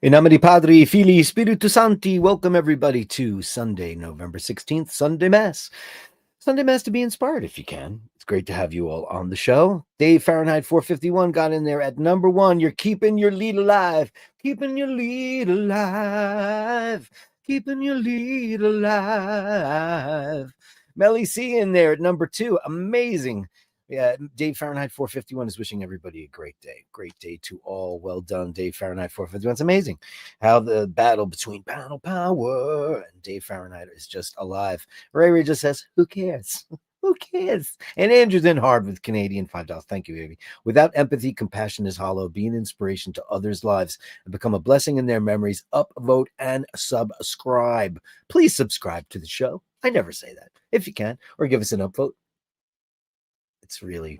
In nome di Padri, Fili, Spiritu Santi, welcome everybody to Sunday, November 16th, Sunday Mass. Sunday Mass to be inspired if you can. It's great to have you all on the show. Dave Fahrenheit 451 got in there at number one. You're keeping your lead alive. Keeping your lead alive. Keeping your lead alive. Melly C in there at number two. Amazing. Yeah, Dave Fahrenheit 451 is wishing everybody a great day. Great day to all. Well done, Dave Fahrenheit 451. It's amazing how the battle between Panel Power and Dave Fahrenheit is just alive. Ray just says, who cares? Who cares? And Andrew's in hard with Canadian $5. Thank you, baby. Without empathy, compassion is hollow. Be an inspiration to others' lives and become a blessing in their memories. Upvote and subscribe. Please subscribe to the show. I never say that. If you can, or give us an upvote. It's really,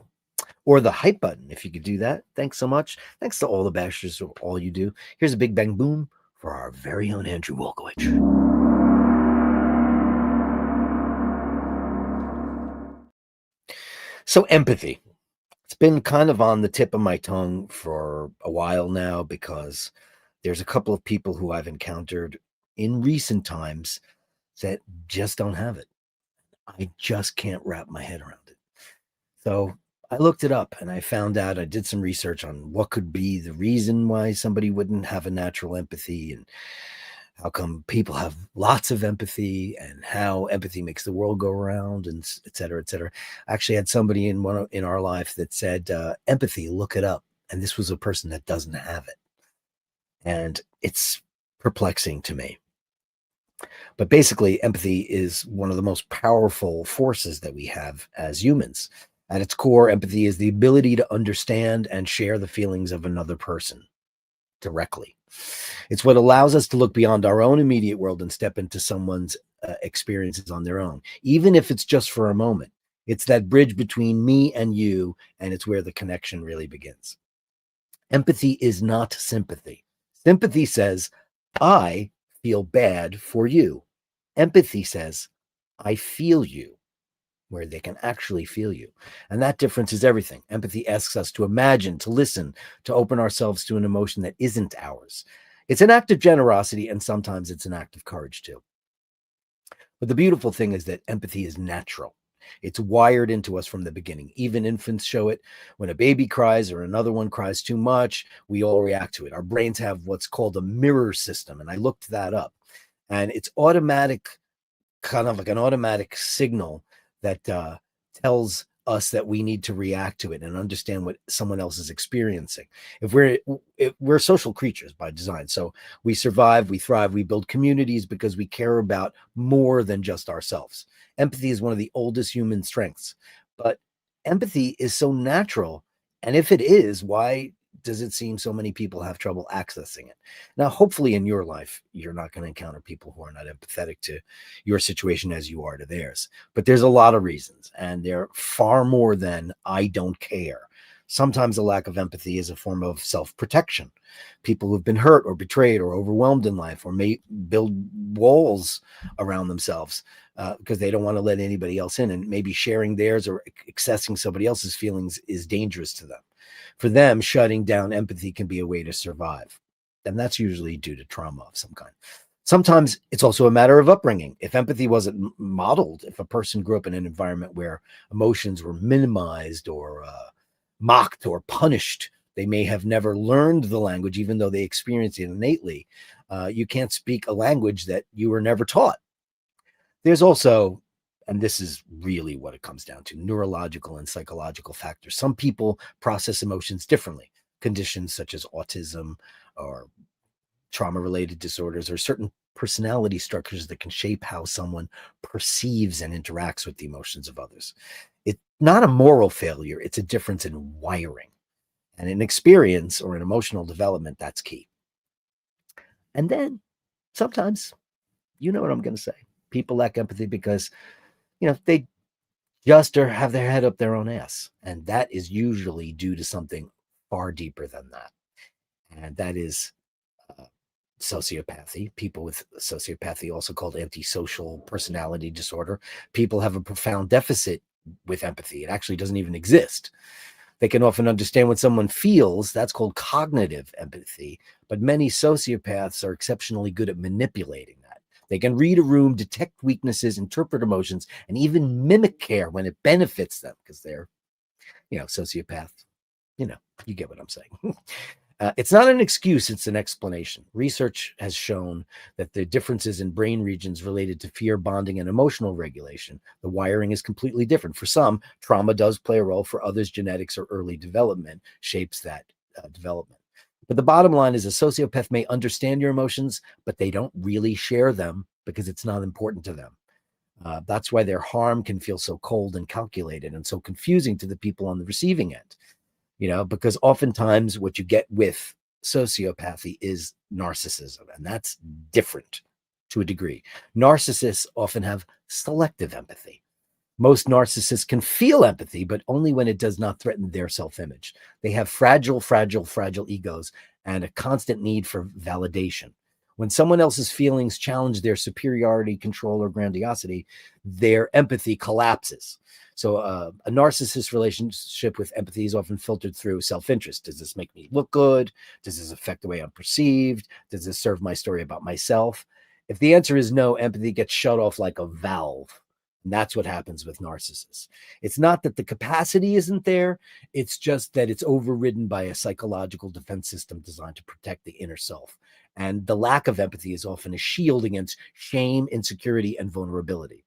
or the hype button, if you could do that. Thanks so much. Thanks to all the bashers for all you do. Here's a big bang boom for our very own Andrew Wolkowicz. So empathy. It's been kind of on the tip of my tongue for a while now because there's a couple of people who I've encountered in recent times that just don't have it. I just can't wrap my head around it. So I looked it up and I found out, I did some research on what could be the reason why somebody wouldn't have a natural empathy and how come people have lots of empathy and how empathy makes the world go around, and et cetera, et cetera. I actually had somebody in our life that said, empathy, look it up. And this was a person that doesn't have it. And it's perplexing to me. But basically, empathy is one of the most powerful forces that we have as humans. At its core, empathy is the ability to understand and share the feelings of another person directly. It's what allows us to look beyond our own immediate world and step into someone's experiences on their own, even if it's just for a moment. It's that bridge between me and you, and it's where the connection really begins. Empathy is not sympathy. Sympathy says, I feel bad for you. Empathy says, I feel you, where they can actually feel you. And that difference is everything. Empathy asks us to imagine, to listen, to open ourselves to an emotion that isn't ours. It's an act of generosity, and sometimes it's an act of courage too. But the beautiful thing is that empathy is natural. It's wired into us from the beginning. Even infants show it. When a baby cries or another one cries too much, we all react to it. Our brains have what's called a mirror system, and I looked that up. And it's automatic, kind of like an automatic signal that tells us that we need to react to it and understand what someone else is experiencing. If we're social creatures by design, so we survive, we thrive, we build communities because we care about more than just ourselves. Empathy is one of the oldest human strengths, but empathy is so natural. And if it is, why does it seem so many people have trouble accessing it? Now, hopefully in your life, you're not going to encounter people who are not empathetic to your situation as you are to theirs. But there's a lot of reasons, and they're far more than I don't care. Sometimes a lack of empathy is a form of self-protection. People who've been hurt or betrayed or overwhelmed in life or may build walls around themselves because they don't want to let anybody else in, and maybe sharing theirs or accessing somebody else's feelings is dangerous to them. For them, shutting down empathy can be a way to survive. And that's usually due to trauma of some kind. Sometimes it's also a matter of upbringing. If empathy wasn't modeled, if a person grew up in an environment where emotions were minimized or mocked or punished, they may have never learned the language, even though they experienced it innately. You can't speak a language that you were never taught. There's also, and this is really what it comes down to, neurological and psychological factors. Some people process emotions differently. Conditions such as autism or trauma-related disorders or certain personality structures that can shape how someone perceives and interacts with the emotions of others. It's not a moral failure. It's a difference in wiring. And in experience or in emotional development, that's key. And then sometimes, you know what I'm going to say, people lack empathy because they just have their head up their own ass. And that is usually due to something far deeper than that. And that is sociopathy. People with sociopathy, also called antisocial personality disorder. People have a profound deficit with empathy. It actually doesn't even exist. They can often understand what someone feels. That's called cognitive empathy. But many sociopaths are exceptionally good at manipulating that. They can read a room, detect weaknesses, interpret emotions, and even mimic care when it benefits them because they're, sociopaths. You get what I'm saying. It's not an excuse, it's an explanation. Research has shown that the differences in brain regions related to fear, bonding, and emotional regulation, the wiring is completely different. For some, trauma does play a role. For others, genetics or early development shapes that development. But the bottom line is a sociopath may understand your emotions, but they don't really share them because it's not important to them. That's why their harm can feel so cold and calculated and so confusing to the people on the receiving end. Because oftentimes what you get with sociopathy is narcissism, and that's different to a degree. Narcissists often have selective empathy. Most narcissists can feel empathy, but only when it does not threaten their self-image. They have fragile, fragile, fragile egos and a constant need for validation. When someone else's feelings challenge their superiority, control, or grandiosity, their empathy collapses. So a narcissist relationship with empathy is often filtered through self-interest. Does this make me look good? Does this affect the way I'm perceived? Does this serve my story about myself? If the answer is no, empathy gets shut off like a valve. And that's what happens with narcissists. It's not that the capacity isn't there. It's just that it's overridden by a psychological defense system designed to protect the inner self. And the lack of empathy is often a shield against shame, insecurity, and vulnerability.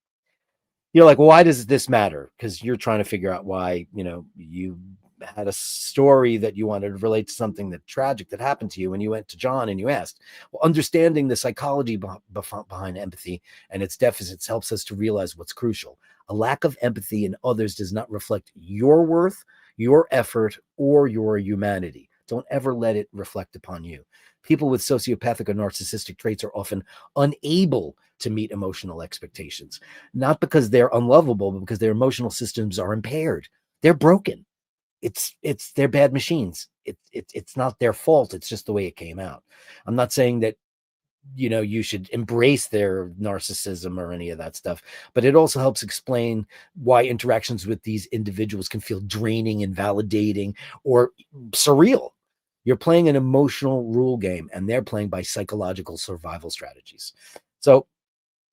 You're like, well, why does this matter? Because you're trying to figure out why, you had a story that you wanted to relate to something that tragic that happened to you. And you went to John and you asked, well, understanding the psychology behind empathy and its deficits helps us to realize what's crucial. A lack of empathy in others does not reflect your worth, your effort, or your humanity. Don't ever let it reflect upon you. People with sociopathic or narcissistic traits are often unable to meet emotional expectations, not because they're unlovable, but because their emotional systems are impaired. They're broken. They're bad machines. It's not their fault. It's just the way it came out. I'm not saying that you should embrace their narcissism or any of that stuff, but it also helps explain why interactions with these individuals can feel draining, invalidating, or surreal. You're playing an emotional rule game, and they're playing by psychological survival strategies. So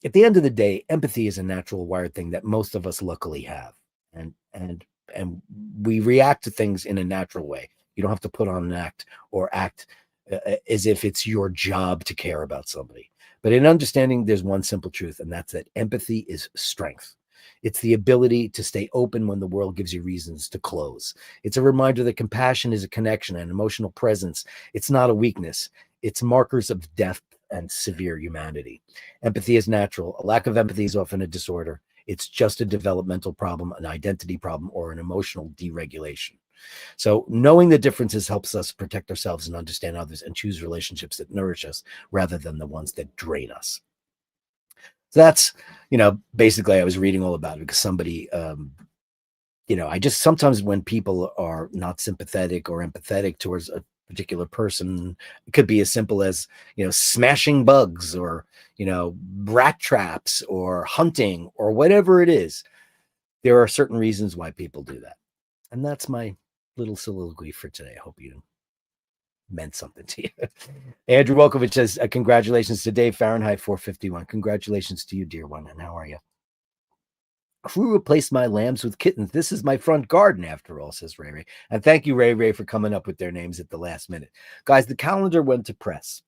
at the end of the day, empathy is a natural wired thing that most of us luckily have. And we react to things in a natural way. You don't have to put on an act or act as if it's your job to care about somebody. But in understanding, there's one simple truth, and that's that empathy is strength. It's the ability to stay open when the world gives you reasons to close. It's a reminder that compassion is a connection and emotional presence. It's not a weakness. It's markers of depth and severe humanity. Empathy is natural. A lack of empathy is often a disorder. It's just a developmental problem, an identity problem, or an emotional deregulation. So knowing the differences helps us protect ourselves and understand others and choose relationships that nourish us rather than the ones that drain us. So that's, basically I was reading all about it because somebody, I just sometimes when people are not sympathetic or empathetic towards a particular person, it could be as simple as, smashing bugs or, rat traps or hunting or whatever it is. There are certain reasons why people do that. And that's my little soliloquy for today. I hope you meant something to you. Andrew Wolkovich says, congratulations to Dave Fahrenheit 451. Congratulations to you, dear one. And how are you? Crew replaced my lambs with kittens. This is my front garden, after all, says Ray Ray. And thank you, Ray Ray, for coming up with their names at the last minute. Guys, the calendar went to press.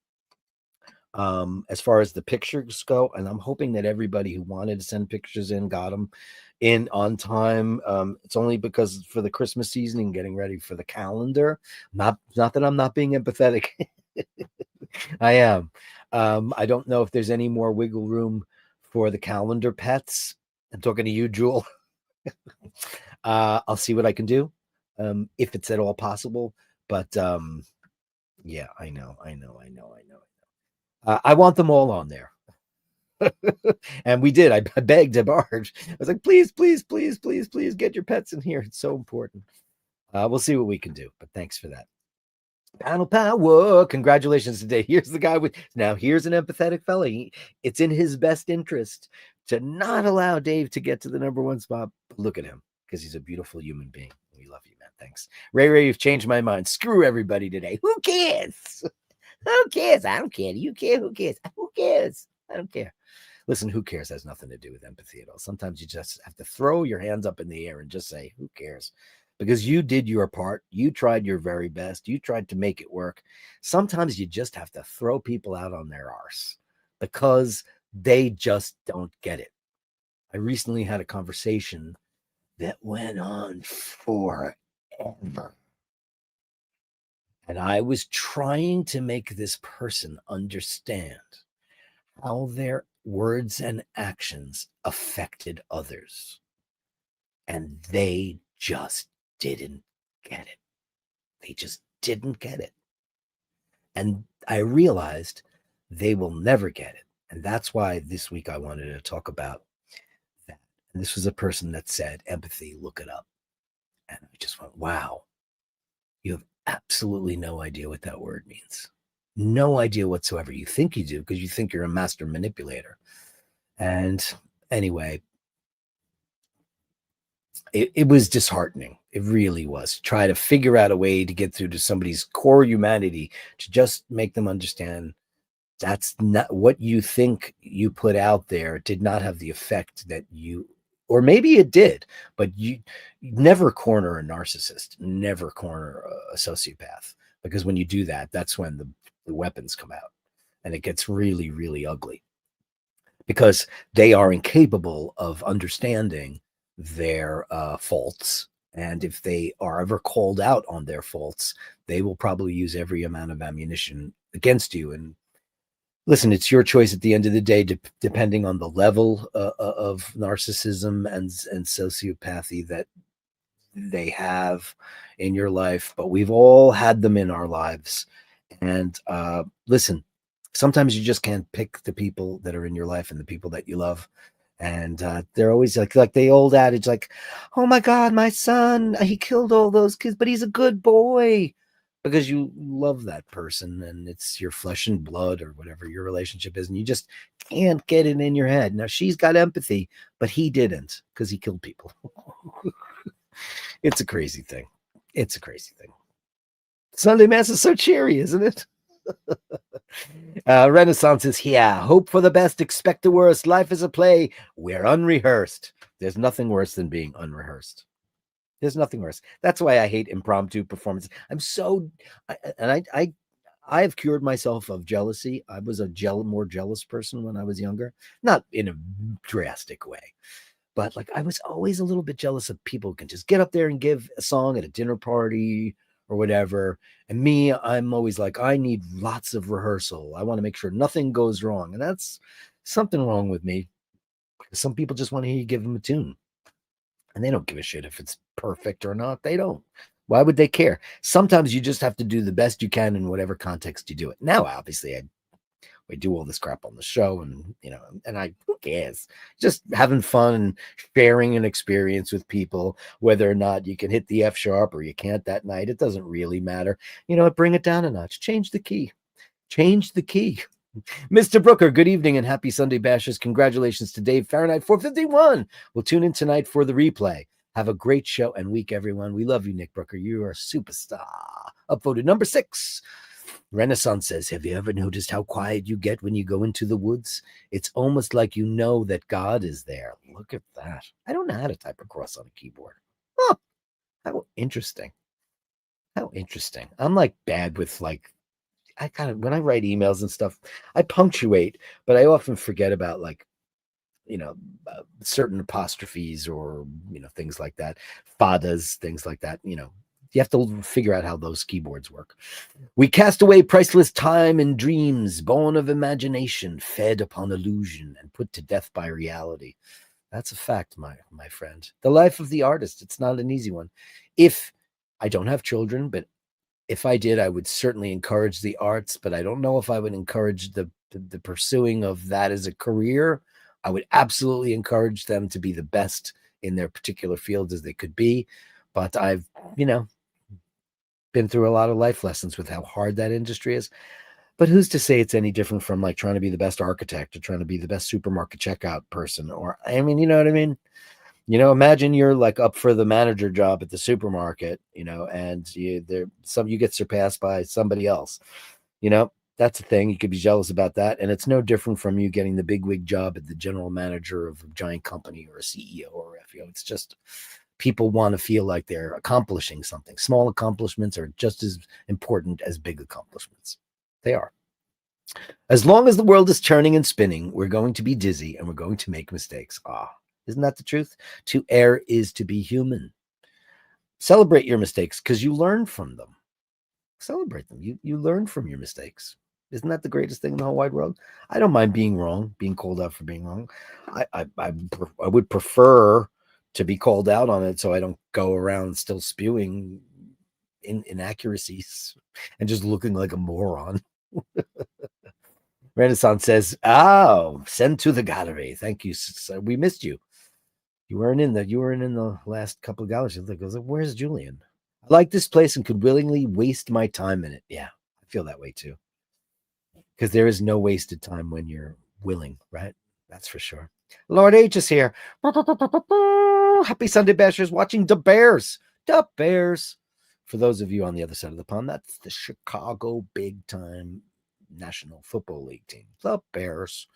As far as the pictures go, and I'm hoping that everybody who wanted to send pictures in got them in on time. It's only because for the Christmas season and getting ready for the calendar. Not that I'm not being empathetic. I am. I don't know if there's any more wiggle room for the calendar pets. I'm talking to you, Jewel. I'll see what I can do, if it's at all possible. But yeah, I know. I want them all on there. And we did. I begged, I barged. I was like, please, please, please, please, please get your pets in here. It's so important. We'll see what we can do. But thanks for that. Panel power. Congratulations today. Here's the guy here's an empathetic fella. It's in his best interest to not allow Dave to get to the number one spot. But look at him, because he's a beautiful human being. We love you, man. thanks. Ray, you've changed my mind. Screw everybody today. Who cares? Who cares? I don't care. Do you care? Who cares? Who cares? I don't care. Listen, who cares has nothing to do with empathy at all. Sometimes you just have to throw your hands up in the air and just say, who cares? Because you did your part. You tried your very best. You tried to make it work. Sometimes you just have to throw people out on their arse because they just don't get it. I recently had a conversation that went on forever. And I was trying to make this person understand how their words and actions affected others. And they just didn't get it. They just didn't get it. And I realized they will never get it. And that's why this week I wanted to talk about that. And this was a person that said, empathy, look it up. And I just went, wow, you have absolutely no idea what that word means. No idea whatsoever. You think you do because you think you're a master manipulator. And anyway, it was disheartening. It really was. Try to figure out a way to get through to somebody's core humanity to just make them understand that's not what you think you put out there did not have the effect that you, or maybe it did, but you never corner a narcissist, never corner a sociopath, because when you do that, that's when the weapons come out and it gets really, really ugly because they are incapable of understanding their faults. And if they are ever called out on their faults, they will probably use every amount of ammunition against you. And listen, it's your choice at the end of the day, depending on the level of narcissism and sociopathy that they have in your life. But we've all had them in our lives. And listen, sometimes you just can't pick the people that are in your life and the people that you love. And they're always like the old adage, like, oh my God, my son, he killed all those kids, but he's a good boy. Because you love that person and it's your flesh and blood or whatever your relationship is. And you just can't get it in your head. Now, she's got empathy, but he didn't because he killed people. It's a crazy thing. It's a crazy thing. Sunday Mass is so cheery, isn't it? Renaissance is here. Hope for the best, expect the worst. Life is a play. We're unrehearsed. There's nothing worse than being unrehearsed. There's nothing worse. That's why I hate impromptu performances. I have cured myself of jealousy. I was a more jealous person when I was younger, not in a drastic way, but like I was always a little bit jealous of people who can just get up there and give a song at a dinner party or whatever. And me, I'm always like, I need lots of rehearsal. I want to make sure nothing goes wrong. And that's something wrong with me. Some people just want to hear you give them a tune. And they don't give a shit if it's perfect or not. They don't. Why would they care? Sometimes you just have to do the best you can in whatever context you do it. Now, obviously, we do all this crap on the show and, who cares? Just having fun and sharing an experience with people, whether or not you can hit the F sharp or you can't that night. It doesn't really matter. Bring it down a notch. Change the key. Change the key. Mr. Brooker, good evening and happy Sunday Bashers. Congratulations to Dave Fahrenheit 451. We'll tune in tonight for the replay. Have a great show and week, everyone. We love you, Nick Brooker. You are a superstar. Upvoted number 6. Renaissance says, have you ever noticed how quiet you get when you go into the woods? It's almost like you know that God is there. Look at that. I don't know how to type across on a keyboard. Huh. How interesting. How interesting. I'm like bad with when I write emails and stuff, I punctuate, but I often forget about certain apostrophes or, things like that. Fadas, things like that. You have to figure out how those keyboards work. We cast away priceless time and dreams, born of imagination, fed upon illusion and put to death by reality. That's a fact, my friend. The life of the artist. It's not an easy one. If I don't have children, but if I did, I would certainly encourage the arts, but I don't know if I would encourage the pursuing of that as a career. I would absolutely encourage them to be the best in their particular field as they could be. But I've, been through a lot of life lessons with how hard that industry is. But who's to say it's any different from like trying to be the best architect or trying to be the best supermarket checkout person? Or, you know what I mean? Imagine you're like up for the manager job at the supermarket, and you get surpassed by somebody else. You know, that's a thing. You could be jealous about that. And it's no different from you getting the big wig job at the general manager of a giant company or a CEO or FEO. It's just people want to feel like they're accomplishing something. Small accomplishments are just as important as big accomplishments. They are. As long as the world is turning and spinning, we're going to be dizzy and we're going to make mistakes. Isn't that the truth? To err is to be human. Celebrate your mistakes because you learn from them. Celebrate them. You learn from your mistakes. Isn't that the greatest thing in the whole wide world? I don't mind being wrong, being called out for being wrong. I would prefer to be called out on it so I don't go around still spewing inaccuracies and just looking like a moron. Renaissance says, send to the gallery. Thank you. We missed you. You weren't in the last couple of galleries. I was like, where's Julian? I like this place and could willingly waste my time in it. Yeah, I feel that way too. Because there is no wasted time when you're willing, right? That's for sure. Lord H is here. Happy Sunday, Bashers, watching the Bears. The Bears. For those of you on the other side of the pond, that's the Chicago big time National Football League team. The Bears.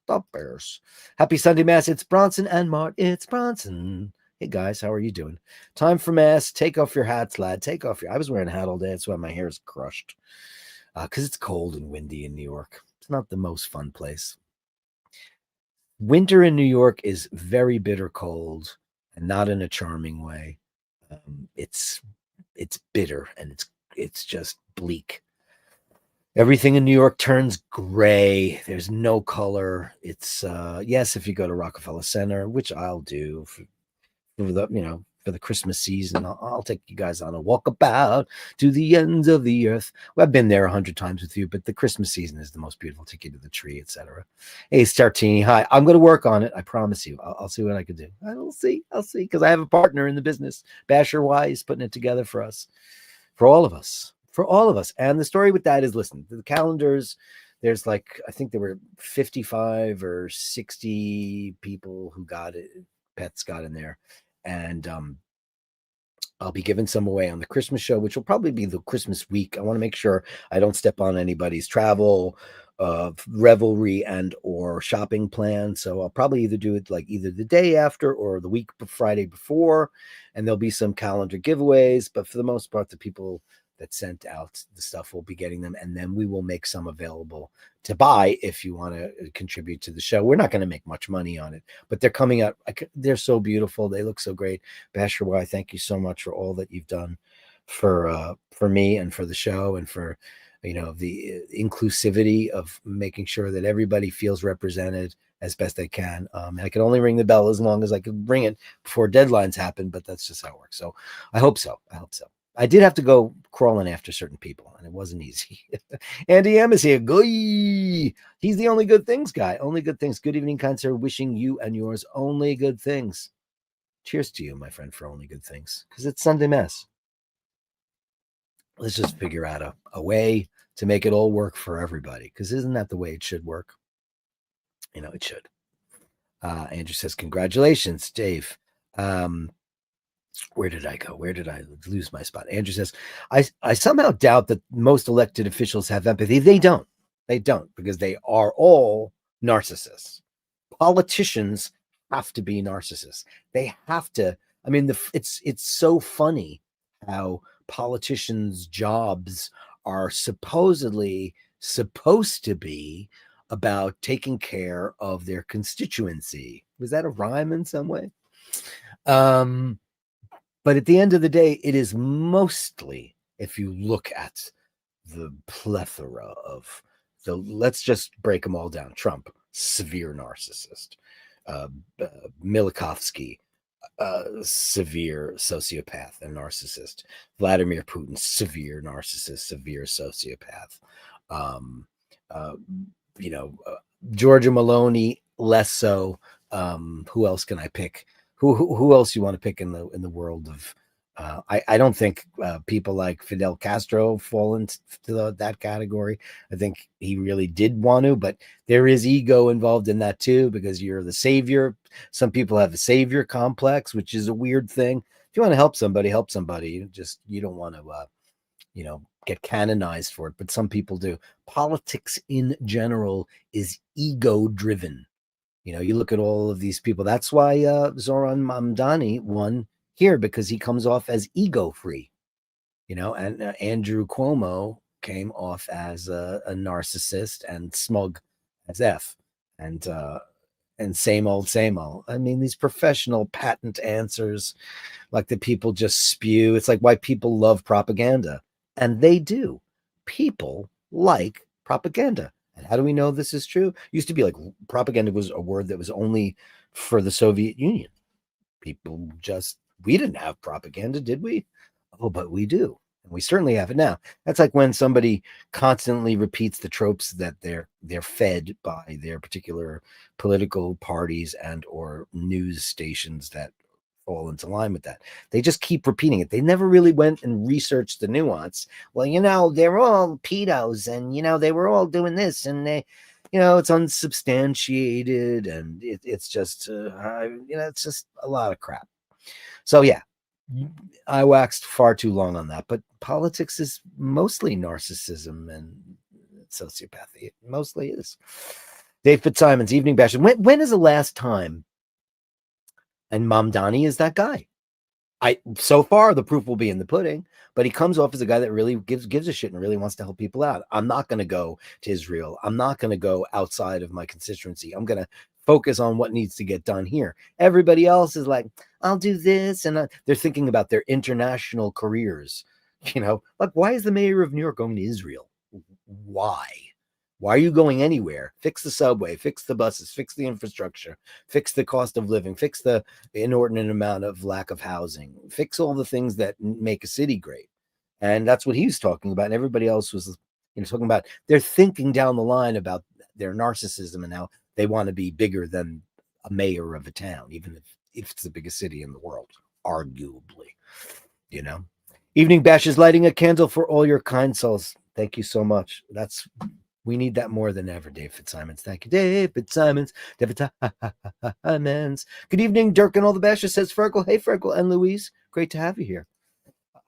The Bears. Happy Sunday, Mass. It's Bronson and Mart. It's Bronson. Hey, guys, how are you doing? Time for Mass. Take off your hats, lad. I was wearing a hat all day. That's why my hair is crushed. Because it's cold and windy in New York. It's not the most fun place. Winter in New York is very bitter cold and not in a charming way. It's bitter and it's just bleak. Everything in New York turns gray. There's no color. It's yes, if you go to Rockefeller Center, which I'll do for the Christmas season, I'll take you guys on a walkabout to the ends of the earth. Well, I've been there 100 times with you, but the Christmas season is the most beautiful. Take you to the tree, etc. Hey, Startini, hi. I'm going to work on it. I promise you. I'll see what I can do. I'll see, because I have a partner in the business. Basher Y is putting it together for us, for all of us. And the story with that is, listen, the calendars, there's I think there were 55 or 60 people who got it, pets got in there. And I'll be giving some away on the Christmas show, which will probably be the Christmas week. I want to make sure I don't step on anybody's travel, revelry, and or shopping plan. So I'll probably either do it either the day after or the week Friday before, and there'll be some calendar giveaways. But for the most part, the people that sent out the stuff will be getting them, and then we will make some available to buy if you want to contribute to the show. We're not going to make much money on it, but they're coming out. They're so beautiful. They look so great. Basher Y, thank you so much for all that you've done for me and for the show, and for the inclusivity of making sure that everybody feels represented as best they can. I can only ring the bell as long as I can ring it before deadlines happen, but that's just how it works. So I hope so. I did have to go crawling after certain people, and it wasn't easy. Andy M is here. Goy! He's the only good things guy. Only good things. Good evening, kind sir. Wishing you and yours only good things. Cheers to you, my friend, for only good things, because it's Sunday Mass. Let's just figure out a way to make it all work for everybody, because isn't that the way it should work? It should. Andrew says, congratulations, Dave. Where did I go? Where did I lose my spot? Andrew says, I somehow doubt that most elected officials have empathy. They don't, because they are all narcissists. Politicians have to be narcissists. They have to. I mean, it's so funny how politicians' jobs are supposedly supposed to be about taking care of their constituency. Was that a rhyme in some way? But at the end of the day, it is mostly, if you look at the plethora of let's just break them all down. Trump, severe narcissist. Milikovsky, severe sociopath and narcissist. Vladimir Putin, severe narcissist, severe sociopath. Georgia Maloney, less so. Who else can I pick? Who else you want to pick in the world of I don't think people like Fidel Castro fall into that category. I think he really did want to, but there is ego involved in that too, because you're the savior. Some people have a savior complex, which is a weird thing. If you want to help somebody, help somebody. You don't want to get canonized for it, but some people do. Politics in general is ego driven. You look at all of these people. That's why Zoran Mamdani won here, because he comes off as ego free. And Andrew Cuomo came off as a narcissist and smug as F. And same old, same old. I mean, these professional patent answers, like the people just spew. It's like why people love propaganda. And they do. People like propaganda. And how do we know this is true? It used to be like propaganda was a word that was only for the Soviet Union. We didn't have propaganda, did we? Oh, but we do. And we certainly have it now. That's like when somebody constantly repeats the tropes that they're fed by their particular political parties and or news stations that fall into line with that. They just keep repeating it. They never really went and researched the nuance. Well, they're all pedos and, they were all doing this and it's unsubstantiated and it's just, it's just a lot of crap. So, yeah, I waxed far too long on that. But politics is mostly narcissism and sociopathy. It mostly is. Dave Fitzsimons, Evening Bash. When is the last time? And Mamdani is that guy. So far the proof will be in the pudding, but he comes off as a guy that really gives a shit and really wants to help people out. I'm not going to go to Israel. I'm not going to go outside of my constituency. I'm going to focus on what needs to get done here. Everybody else is like, I'll do this, and they're thinking about their international careers. Like, why is the mayor of New York going to Israel? Why? Why are you going anywhere? Fix the subway, fix the buses, fix the infrastructure, fix the cost of living, fix the inordinate amount of lack of housing, fix all the things that make a city great. And that's what he's talking about. And everybody else was talking about, they're thinking down the line about their narcissism and how they want to be bigger than a mayor of a town, even if it's the biggest city in the world, arguably. Evening Bash is lighting a candle for all your kind souls. Thank you so much. We need that more than ever, Dave Fitzsimons. Thank you, Dave Fitzsimons. David Fitzsimons. Good evening, Dirk and all the bashers, says Fergal. Hey, Fergal and Louise. Great to have you here.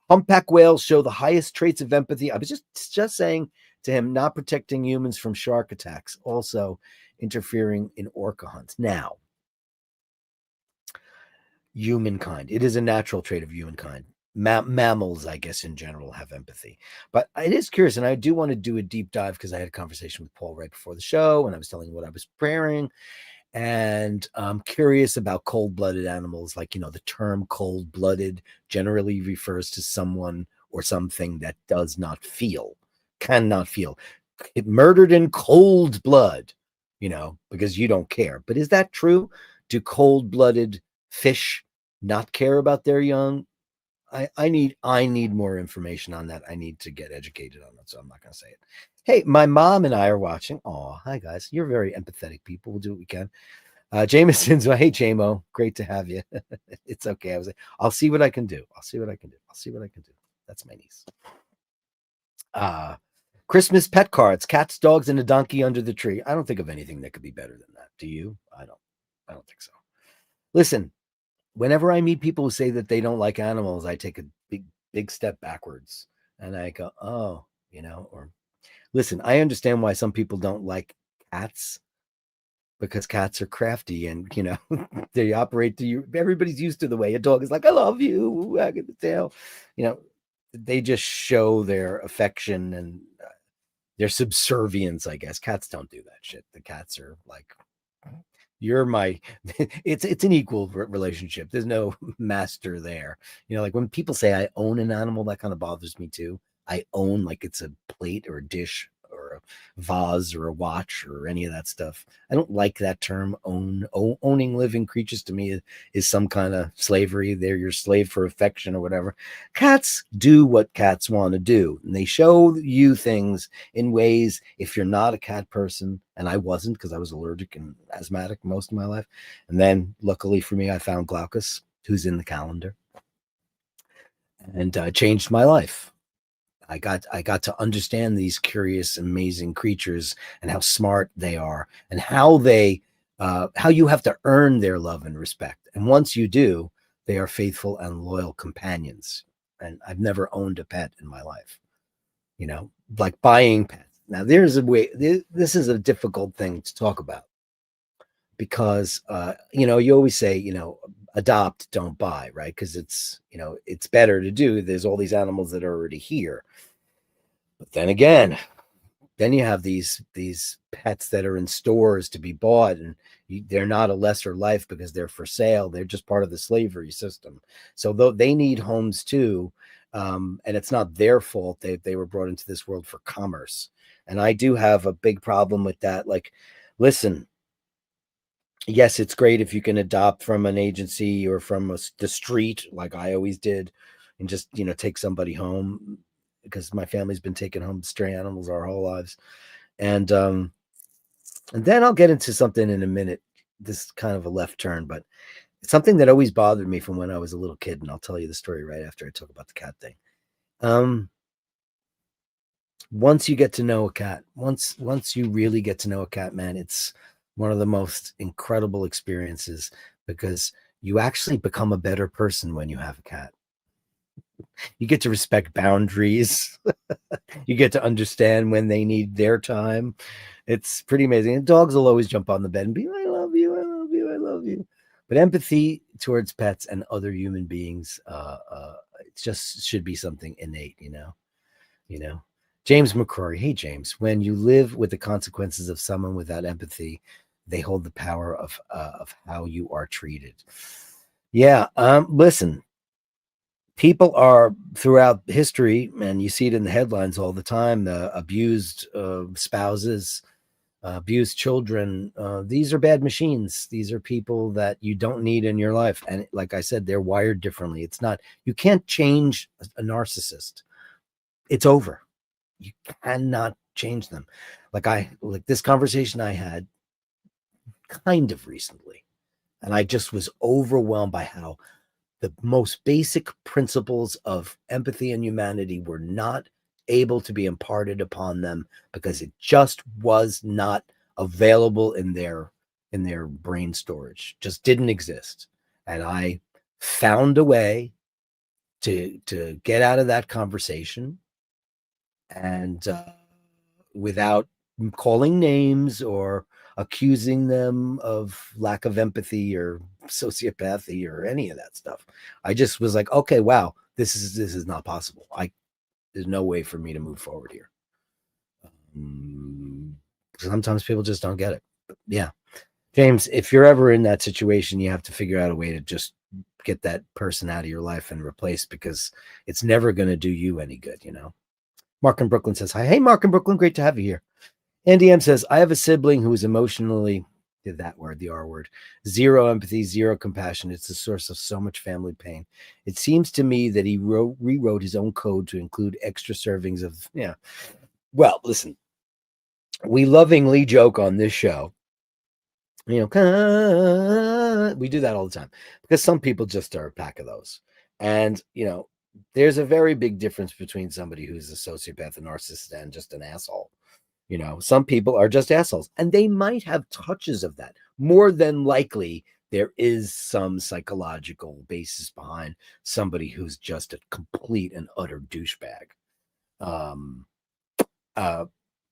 Humpback whales show the highest traits of empathy. I was just saying to him, not protecting humans from shark attacks, also interfering in orca hunts. Now, humankind. It is a natural trait of humankind. Mammals, I guess, in general, have empathy. But it is curious, and I do want to do a deep dive because I had a conversation with Paul right before the show, and I was telling him what I was preparing. And I'm curious about cold-blooded animals. Like, the term cold-blooded generally refers to someone or something that does not feel, cannot feel. It murdered in cold blood, because you don't care. But is that true? Do cold-blooded fish not care about their young? I need more information on that. I need to get educated on that, so I'm not going to say it. Hey, my mom and I are watching. Oh, hi guys. You're very empathetic people. We'll do what we can. Jameson's, hey Jamo, great to have you. It's okay. I'll see what I can do. I'll see what I can do. That's my niece. Christmas pet cards, cats, dogs, and a donkey under the tree. I don't think of anything that could be better than that. Do you? I don't think so. Listen, whenever I meet people who say that they don't like animals, I take a big step backwards and I go, oh, or listen, I understand why some people don't like cats, because cats are crafty and, they operate to you. Everybody's used to the way a dog is like, I love you, wag the tail. They just show their affection and their subservience, I guess. Cats don't do that shit. The cats are like, you're my, it's an equal relationship. There's no master there. Like when people say I own an animal, that kind of bothers me too. I own, like it's a plate or a dish or a vase or a watch or any of that stuff. I don't like that term. Owning living creatures to me is some kind of slavery. They're your slave for affection or whatever. Cats do what cats want to do, and they show you things in ways. If you're not a cat person, and I wasn't, because I was allergic and asthmatic most of my life, and then luckily for me, I found Glaucus, who's in the calendar. and changed my life. I got to understand these curious, amazing creatures and how smart they are, and how you have to earn their love and respect. And once you do, they are faithful and loyal companions. And I've never owned a pet in my life, like buying pets. Now, there's a way. This is a difficult thing to talk about because you always say adopt, don't buy, right? Because it's better to do. There's all these animals that are already here. But then again, then you have these pets that are in stores to be bought, and they're not a lesser life because they're for sale. They're just part of the slavery system. So though they need homes too, and it's not their fault. They were brought into this world for commerce, and I do have a big problem with that. Like, listen, yes, it's great if you can adopt from an agency or from the street, like I always did, and just take somebody home, because my family's been taking home stray animals our whole lives. And then I'll get into something in a minute. This is kind of a left turn, but it's something that always bothered me from when I was a little kid, and I'll tell you the story right after I talk about the cat thing. Um, once you get to know a cat, once you really get to know a cat, man, it's one of the most incredible experiences, because you actually become a better person when you have a cat. You get to respect boundaries. You get to understand when they need their time. It's pretty amazing. And dogs will always jump on the bed and be, I love you, I love you, I love you. But empathy towards pets and other human beings, it just should be something innate, you know. James McCrory. Hey, James, when you live with the consequences of someone without empathy, they hold the power of how you are treated. Yeah. Listen, people are throughout history, and you see it in the headlines all the time, the abused spouses, abused children. These are bad machines. These are people that you don't need in your life. And like I said, they're wired differently. It's not, you can't change a narcissist. It's over. You cannot change them. Like this conversation I had kind of recently, and I just was overwhelmed by how the most basic principles of empathy and humanity were not able to be imparted upon them, because it just was not available in their brain storage. Just didn't exist. And I found a way to get out of that conversation, and without calling names or accusing them of lack of empathy or sociopathy or any of that stuff. I just was like, okay, wow, this is not possible. There's no way for me to move forward here. Sometimes people just don't get it. But yeah, James, if you're ever in that situation, you have to figure out a way to just get that person out of your life and replace, because it's never going to do you any good. Mark in Brooklyn says hi. Hey, Mark in Brooklyn, great to have you here. Andy M says, I have a sibling who is emotionally, that word, the R word, zero empathy, zero compassion. It's the source of so much family pain. It seems to me that he rewrote his own code to include extra servings of, yeah. Well, listen, we lovingly joke on this show, we do that all the time, because some people just are a pack of those. And, there's a very big difference between somebody who's a sociopath, a narcissist, and just an asshole. Some people are just assholes, and they might have touches of that. More than likely, there is some psychological basis behind somebody who's just a complete and utter douchebag. Um,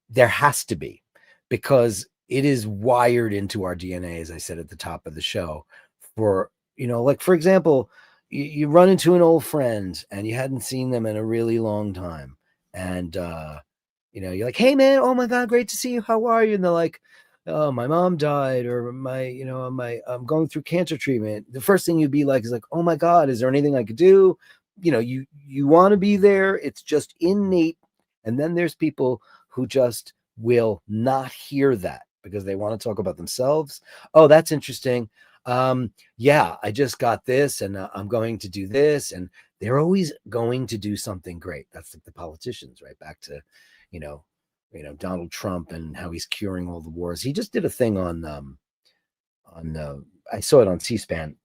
there has to be, because it is wired into our DNA, as I said at the top of the show. Like, for example, you run into an old friend and you hadn't seen them in a really long time, and you're like, hey man, oh my God, great to see you, how are you? And they're like, oh, my mom died, or I'm going through cancer treatment. The first thing you'd be like is like, oh my God, is there anything I could do? You want to be there. It's just innate. And then there's people who just will not hear that, because they want to talk about themselves. Oh, that's interesting. Yeah, I just got this, and I'm going to do this, and they're always going to do something great. That's like the politicians, right? Back to, you know, Donald Trump and how he's curing all the wars. He just did a thing on I saw it on C-SPAN,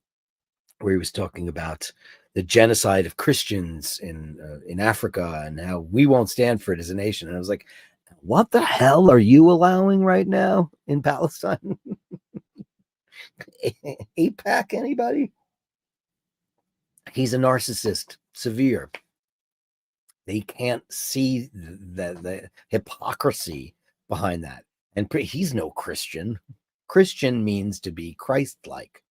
where he was talking about the genocide of Christians in Africa, and how we won't stand for it as a nation. And I was like, what the hell are you allowing right now in Palestine? APAC, anybody? He's a narcissist, severe. They can't see the hypocrisy behind that. And he's no Christian. Christian means to be Christ-like.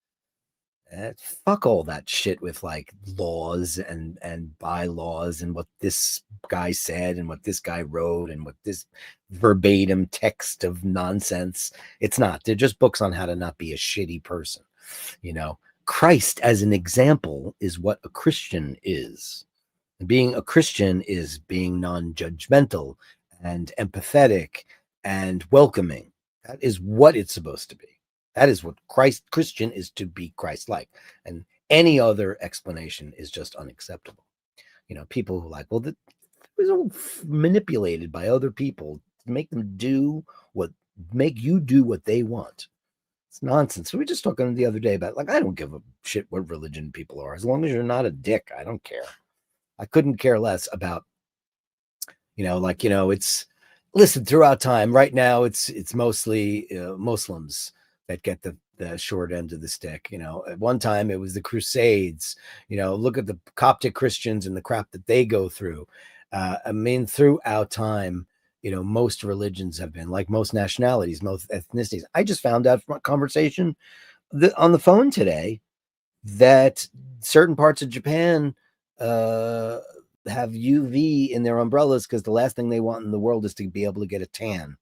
Fuck all that shit with like laws and bylaws and what this guy said and what this guy wrote and what this verbatim text of nonsense. It's not. They're just books on how to not be a shitty person. You know, Christ as an example is what a Christian is. Being a Christian is being non-judgmental and empathetic and welcoming. That is what it's supposed to be. That is what Christian is, to be Christ-like. And any other explanation is just unacceptable. You know, people who are like, well, it was all manipulated by other people to make them make you do what they want. It's nonsense. We were just talking the other day about, like, I don't give a shit what religion people are. As long as you're not a dick, I don't care. I couldn't care less about, it's, listen, throughout time, right now, it's mostly Muslims that get the short end of the stick. At one time it was the Crusades. Look at the Coptic Christians and the crap that they go through. Throughout time, most religions have been, like most nationalities, most ethnicities. I just found out from a conversation on the phone today that certain parts of Japan have UV in their umbrellas because the last thing they want in the world is to be able to get a tan,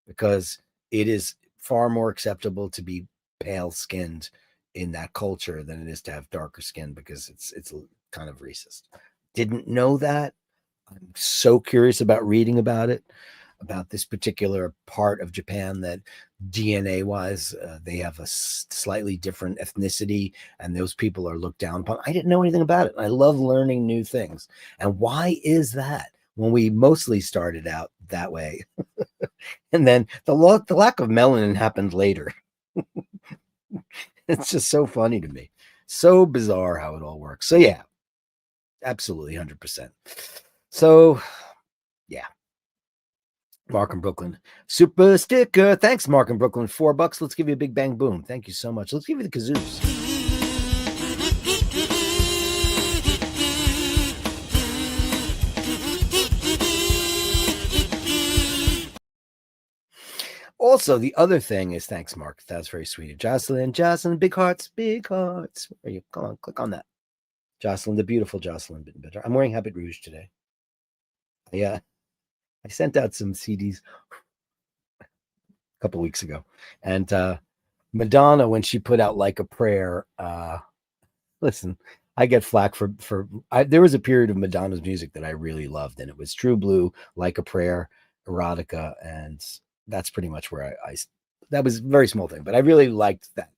because it is far more acceptable to be pale skinned in that culture than it is to have darker skin, because it's kind of racist. Didn't know that. I'm so curious about reading about it, about this particular part of Japan that DNA wise, they have a slightly different ethnicity, and those people are looked down upon. I didn't know anything about it. I love learning new things. And why is that, when we mostly started out that way? And then the lack of melanin happened later. It's just so funny to me. So bizarre how it all works. So yeah, absolutely 100%. So yeah. Mark in Brooklyn, super sticker. Thanks, Mark in Brooklyn. $4. Let's give you a big bang boom. Thank you so much. Let's give you the kazoos. Also, the other thing is, thanks, Mark. That's very sweet. Jocelyn, big hearts, big hearts. Where are you? Come on, click on that. Jocelyn, the beautiful Jocelyn Bittenbitter. I'm wearing Habit Rouge today. Yeah, I sent out some CDs a couple weeks ago, and Madonna, when she put out Like a Prayer, listen, I get flack for there was a period of Madonna's music that I really loved, and it was True Blue, Like a Prayer, Erotica, and that's pretty much where I that was a very small thing, but I really liked that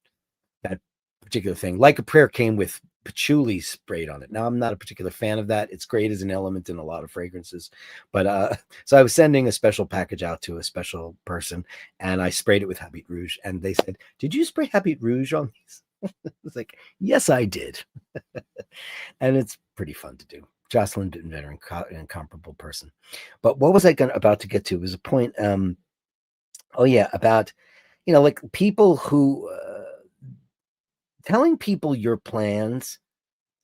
particular thing. Like a Prayer came with patchouli sprayed on it. Now, I'm not a particular fan of that. It's great as an element in a lot of fragrances, but so I was sending a special package out to a special person, and I sprayed it with Habit Rouge, and they said, "Did you spray Habit Rouge on these?" It's like, yes, I did. And it's pretty fun to do. Jocelyn Bittenbitter, an incomparable person. But what was I about to get to? It was a point. About, like people who telling people your plans,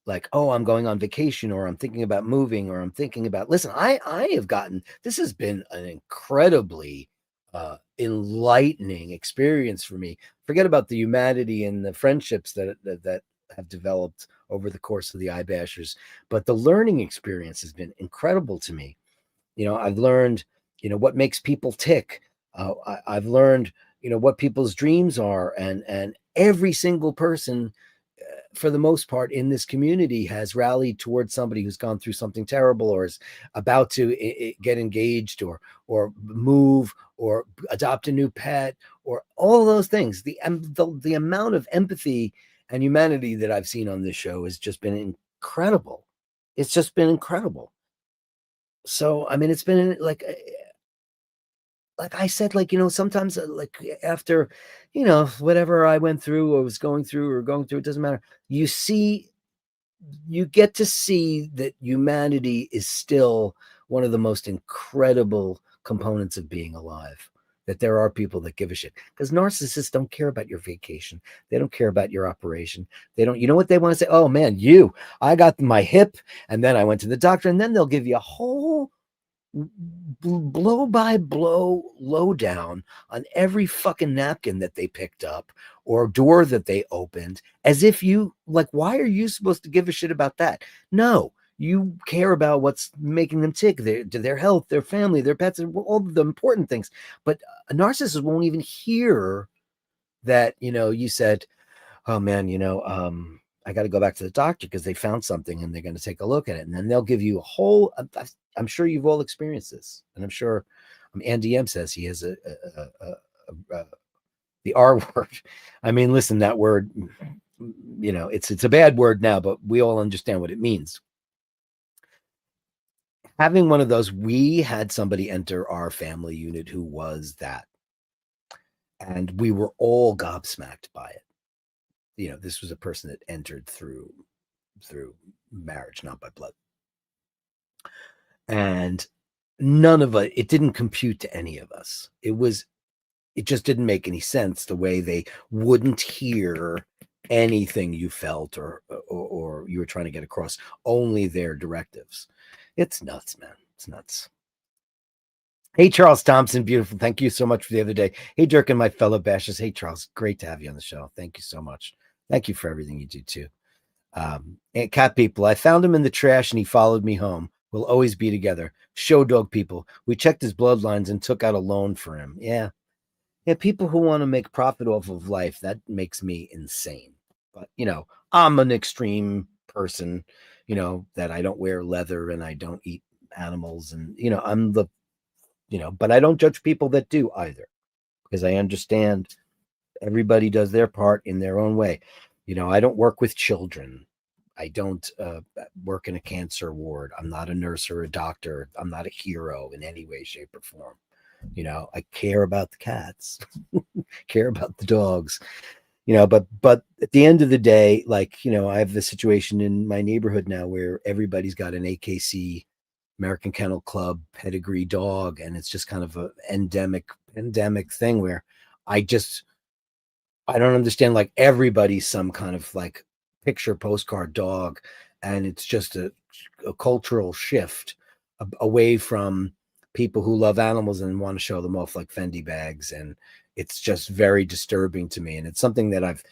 like, oh, I'm going on vacation, or I'm thinking about moving, or I'm thinking about, listen, I have gotten, this has been an incredibly enlightening experience for me. Forget about the humanity and the friendships that have developed over the course of the iBashers, but the learning experience has been incredible to me. I've learned, what makes people tick. I've learned, what people's dreams are, and every single person, for the most part, in this community has rallied towards somebody who's gone through something terrible, or is about to get engaged, or move, or adopt a new pet, or all those things. The amount of empathy and humanity that I've seen on this show has just been incredible. It's just been incredible. So, I mean, it's been like I said, sometimes, after, whatever I went through or was going through, it doesn't matter. You see you get to see that humanity is still one of the most incredible components of being alive. That there are people that give a shit, because narcissists don't care about your vacation. They don't care about your operation. They don't, you know what they want to say? Oh man, I got my hip and then I went to the doctor, and then they'll give you a whole blow by blow lowdown on every fucking napkin that they picked up or door that they opened, as if you like, why are you supposed to give a shit about that? No, you care about what's making them tick, their health, their family, their pets, all the important things. But a narcissist won't even hear that, you said, oh man, I got to go back to the doctor because they found something and they're going to take a look at it. And then they'll give you a whole, I'm sure you've all experienced this. And I'm sure Andy M says he has the R word. I mean, listen, that word, it's a bad word now, but we all understand what it means. Having one of those, we had somebody enter our family unit who was that. And we were all gobsmacked by it. This was a person that entered through marriage, not by blood. And none of it didn't compute to any of us. It just didn't make any sense the way they wouldn't hear anything you felt or you were trying to get across, only their directives. It's nuts, man. It's nuts. Hey, Charles Thompson, beautiful. Thank you so much for the other day. Hey, Dirk and my fellow bashers. Hey, Charles, great to have you on the show. Thank you so much. Thank you for everything you do, too. And cat people, I found him in the trash and he followed me home. We'll always be together. Show dog people. We checked his bloodlines and took out a loan for him. Yeah. Yeah, people who want to make profit off of life, that makes me insane. But, I'm an extreme person, that I don't wear leather and I don't eat animals. And, I'm the, but I don't judge people that do either, because I understand everybody does their part in their own way. I don't work with children. I don't work in a cancer ward. I'm not a nurse or a doctor. I'm not a hero in any way, shape, or form. I care about the cats, care about the dogs, but at the end of the day, like, I have the situation in my neighborhood now where everybody's got an AKC, American Kennel Club pedigree dog. And it's just kind of an endemic thing where I don't understand, like, everybody's some kind of like picture postcard dog. And it's just a cultural shift away from people who love animals and want to show them off like Fendi bags. And it's just very disturbing to me. And it's something that I've,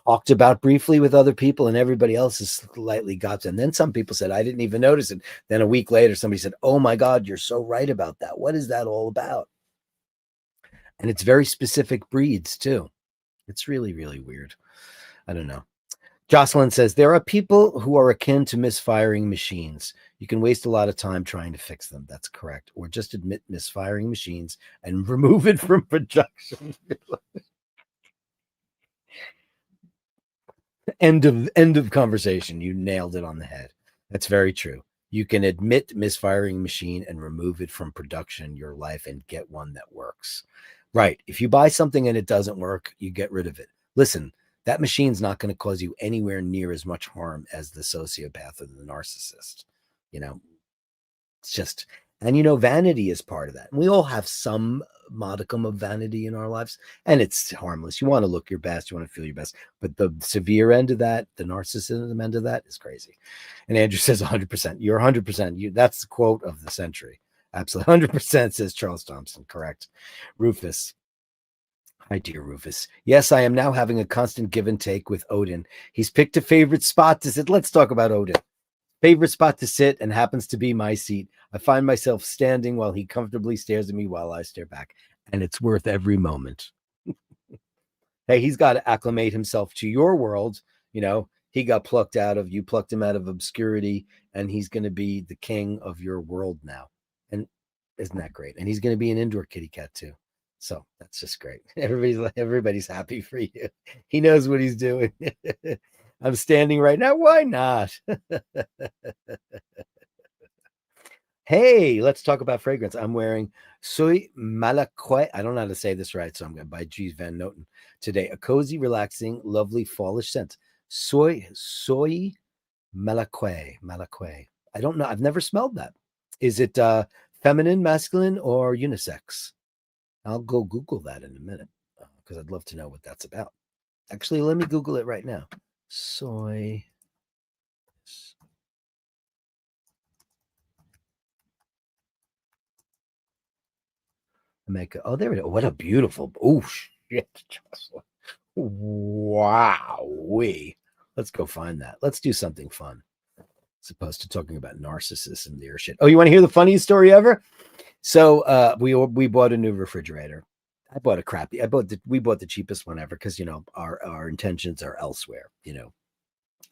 talked about briefly with other people, and everybody else has slightly got to. And then some people said, I didn't even notice it. Then a week later, somebody said, oh my God, you're so right about that. What is that all about? And it's very specific breeds too. It's really, really weird. I don't know. Jocelyn says, there are people who are akin to misfiring machines. You can waste a lot of time trying to fix them. That's correct. Or just admit misfiring machines and remove it from production. End of conversation. You nailed it on the head. That's very true. You can admit misfiring machine and remove it from production, your life, and get one that works. Right. If you buy something and it doesn't work, you get rid of it. Listen, that machine's not going to cause you anywhere near as much harm as the sociopath or the narcissist. It's just, and vanity is part of that. And we all have some modicum of vanity in our lives, and it's harmless. You want to look your best, you want to feel your best, but the severe end of that, the narcissism end of that, is crazy. And Andrew says 100%. You're 100%. That's the quote of the century. Absolutely 100%, says Charles Thompson. Correct. Rufus. Hi, dear Rufus. Yes, I am now having a constant give and take with Odin. He's picked a favorite spot to sit. Let's talk about Odin. Favorite spot to sit, and happens to be my seat. I find myself standing while he comfortably stares at me while I stare back, and it's worth every moment. Hey, he's got to acclimate himself to your world. He got plucked him out of obscurity, and he's going to be the king of your world now. And isn't that great? And he's going to be an indoor kitty cat too. So that's just great. Everybody's happy for you. He knows what he's doing. I'm standing right now. Why not? Hey, let's talk about fragrance. I'm wearing Soy Malaquais. I don't know how to say this right, so I'm going to buy G's Van Noten today. A cozy, relaxing, lovely fallish scent. Soy malaque. Malaque. I don't know. I've never smelled that. Is it feminine, masculine, or unisex? I'll go Google that in a minute because I'd love to know what that's about. Actually, let me Google it right now. Soy. Make oh, there we go. What a beautiful. Oh shit, Jocelyn. Wow. Let's go find that. Let's do something fun. As opposed to talking about narcissists and their shit. Oh, you want to hear the funniest story ever? So we bought a new refrigerator. I bought a crappy. We bought the cheapest one ever because our intentions are elsewhere.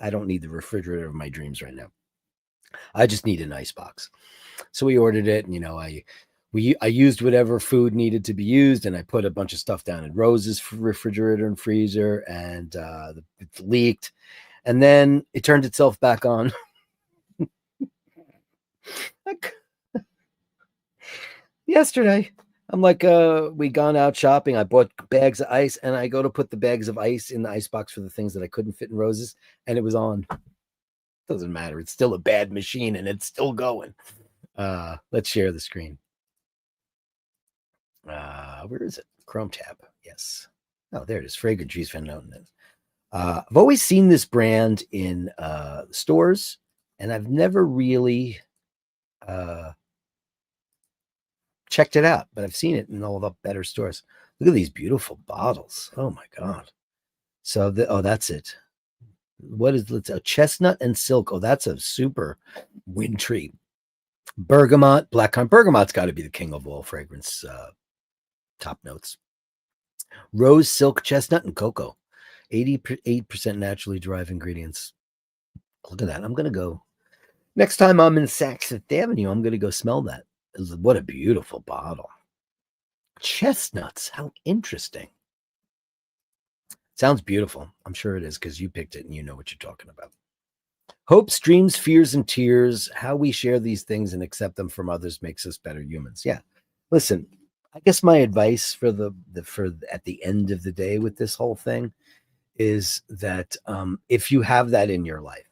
I don't need the refrigerator of my dreams right now. I just need an ice box. So we ordered it, and I used whatever food needed to be used, and I put a bunch of stuff down in Rose's refrigerator and freezer, and it leaked, and then it turned itself back on. Yesterday, I'm like, we gone out shopping. I bought bags of ice, and I go to put the bags of ice in the ice box for the things that I couldn't fit in Rose's, and it was on. Doesn't matter. It's still a bad machine, and it's still going. Let's share the screen. Where is it? Chrome tab. Yes. Oh, there it is. Fragrant Trees Fountain. I've always seen this brand in stores, and I've never really checked it out, but I've seen it in all the better stores. Look at these beautiful bottles. Oh my God. So that's it. What is it? A chestnut and silk. Oh, that's a super wintry. Bergamot, blackcurrant. Bergamot's got to be the king of all fragrance top notes. Rose, silk, chestnut, and cocoa. 88% naturally derived ingredients. Look at that. I'm going to go. Next time I'm in Saks Avenue, I'm going to go smell that. What a beautiful bottle. Chestnuts. How interesting. Sounds beautiful. I'm sure it is because you picked it and you know what you're talking about. Hopes, dreams, fears, and tears. How we share these things and accept them from others makes us better humans. Yeah. Listen, I guess my advice for at the end of the day with this whole thing is that if you have that in your life,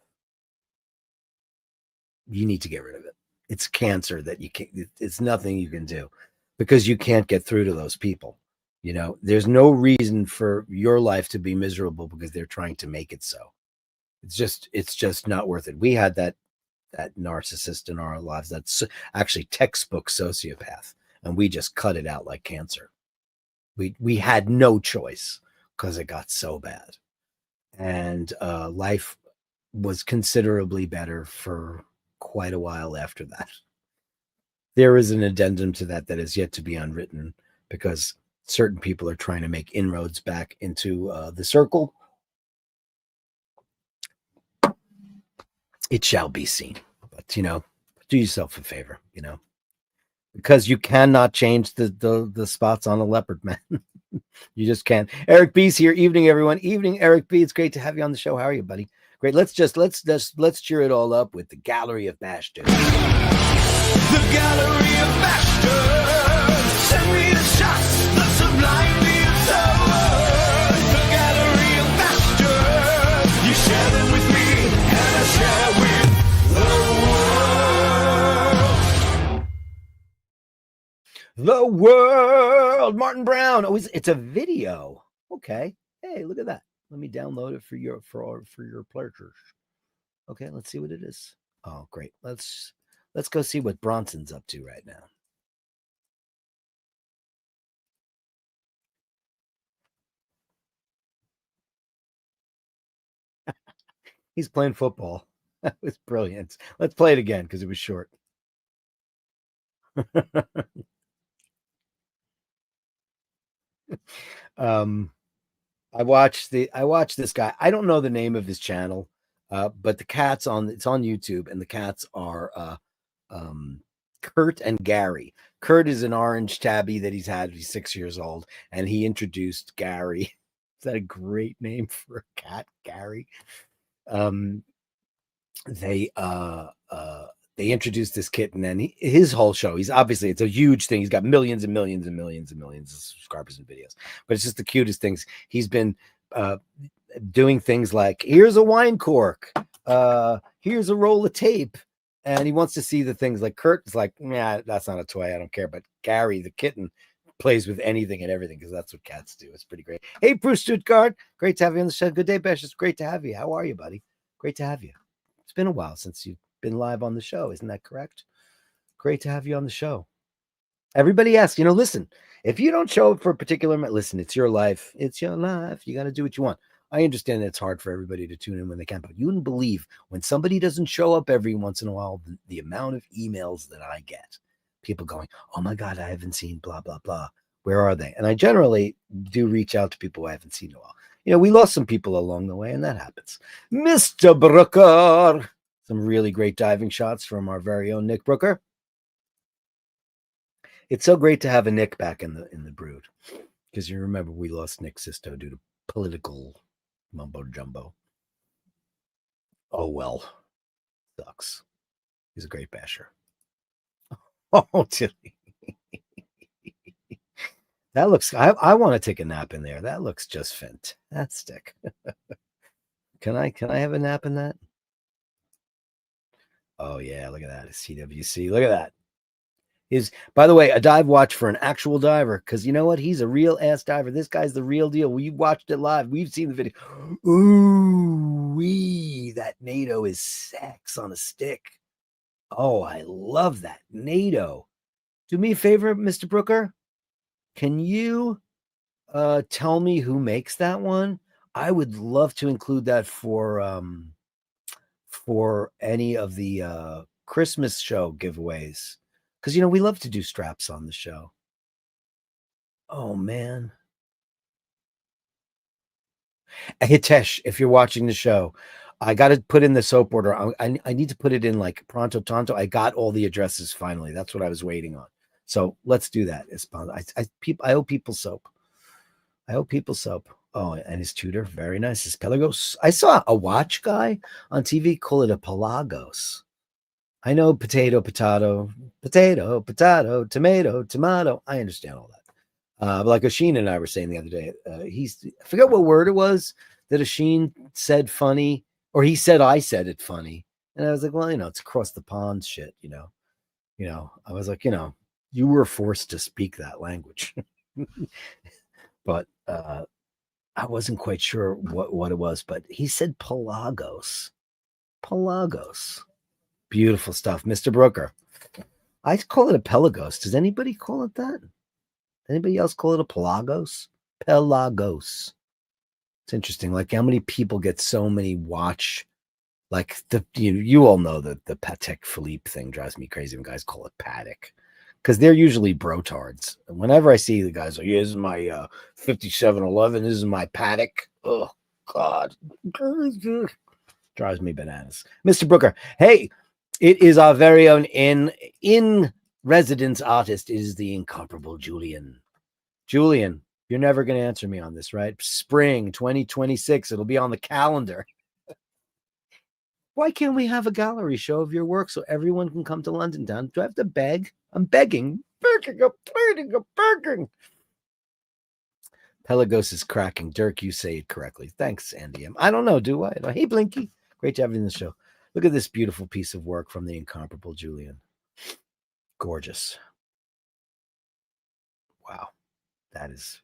you need to get rid of it. It's cancer that you can't. It's nothing you can do because you can't get through to those people. There's no reason for your life to be miserable because they're trying to make it so. It's just not worth it. We had that narcissist in our lives. That's actually textbook sociopath, and we just cut it out like cancer. We had no choice because it got so bad, and life was considerably better for quite a while after that. There is an addendum to that is yet to be unwritten because certain people are trying to make inroads back into the circle. It shall be seen. But, do yourself a favor, because you cannot change the spots on a leopard, man. You just can't. Eric B's here. Evening, everyone. Evening, Eric B. It's great to have you on the show. How are you, buddy? Great. Let's cheer it all up with the Gallery of Bashtards. The Gallery of Bashtards. Send me the shots, the sublimely absurd. The Gallery of Bashtards. You share them with me, and I share with the world. Martin Brown. Oh, it's a video. Okay. Hey, look at that. Let me download it for your pleasures. Okay, let's see what it is. Oh, great. Let's go see what Bronson's up to right now. He's playing football. That was brilliant. Let's play it again because it was short. I watched this guy. I don't know the name of his channel, but it's on YouTube, and the cats are Kurt and Gary. Kurt is an orange tabby that he's had. He's 6 years old, and he introduced Gary. Is that a great name for a cat, Gary? They introduced this kitten, and his whole show, it's a huge thing. He's got millions and millions and millions and millions of subscribers and videos, but it's just the cutest things. He's been doing things like, here's a wine cork, here's a roll of tape. And he wants to see the things like Kurt is like, nah, that's not a toy. I don't care. But Gary, the kitten, plays with anything and everything because that's what cats do. It's pretty great. Hey, Bruce Stuttgart. Great to have you on the show. Good day, Besh. It's great to have you. How are you, buddy? Great to have you. It's been a while since you've been live on the show. Isn't that correct? Great to have you on the show. Everybody asks, listen, if you don't show up for a particular, listen, it's your life. It's your life. You got to do what you want. I understand that it's hard for everybody to tune in when they can, but you wouldn't believe when somebody doesn't show up every once in a while, the amount of emails that I get. People going, oh my God, I haven't seen blah, blah, blah. Where are they? And I generally do reach out to people I haven't seen in a while. We lost some people along the way, and that happens. Mr. Brooker. Some really great diving shots from our very own Nick Brooker. It's so great to have a Nick back in the brood, because you remember we lost Nick Sisto due to political mumbo jumbo. Oh well, sucks. He's a great basher. Oh, Tilly. That looks. I want to take a nap in there. That looks just fantastic. Can I have a nap in that? Oh yeah, look at that. It's CWC. Look at that. By the way, a dive watch for an actual diver, because you know what? He's a real ass diver. This guy's the real deal. We watched it live. We've seen the video. Ooh, that NATO is sex on a stick. Oh, I love that NATO. Do me a favor, Mr. Brooker. Can you tell me who makes that one? I would love to include that for any of the Christmas show giveaways. Because, we love to do straps on the show. Oh, man. Hitesh, if you're watching the show, I got to put in the soap order. I need to put it in like pronto tanto. I got all the addresses finally. That's what I was waiting on. So let's do that. I owe people soap. I owe people soap. Oh, and his tutor, very nice. His Pelagos. I saw a watch guy on TV call it a Pelagos. I know potato, tomato. I understand all that. But like Asheen and I were saying the other day, I forget what word it was that Asheen said funny, or he said I said it funny. And I was like, well, it's across the pond shit, I was like, you were forced to speak that language. But I wasn't quite sure what it was, but he said Pelagos. Beautiful stuff, Mr. Brooker. I call it a Pelagos. Does anybody call it that? Anybody else call it a Pelagos? Pelagos. It's interesting. Like how many people get so many watch, like you all know that the Patek Philippe thing drives me crazy when guys call it Patek, because they're usually brotards. And whenever I see the guys like, yeah, this is my 5711, this is my Patek. Oh God. Drives me bananas. Mr. Brooker, hey, it is our very own in residence artist. It is the incomparable Julian. Julian, you're never going to answer me on this, right? Spring 2026. It'll be on the calendar. Why can't we have a gallery show of your work so everyone can come to London town? Do I have to beg? I'm begging. Begging. Pelagos is cracking. Dirk, you say it correctly. Thanks, Andy M. I don't know, do I? Hey, Blinky. Great to have you in the show. Look at this beautiful piece of work from the incomparable Julian. Gorgeous. Wow. That is,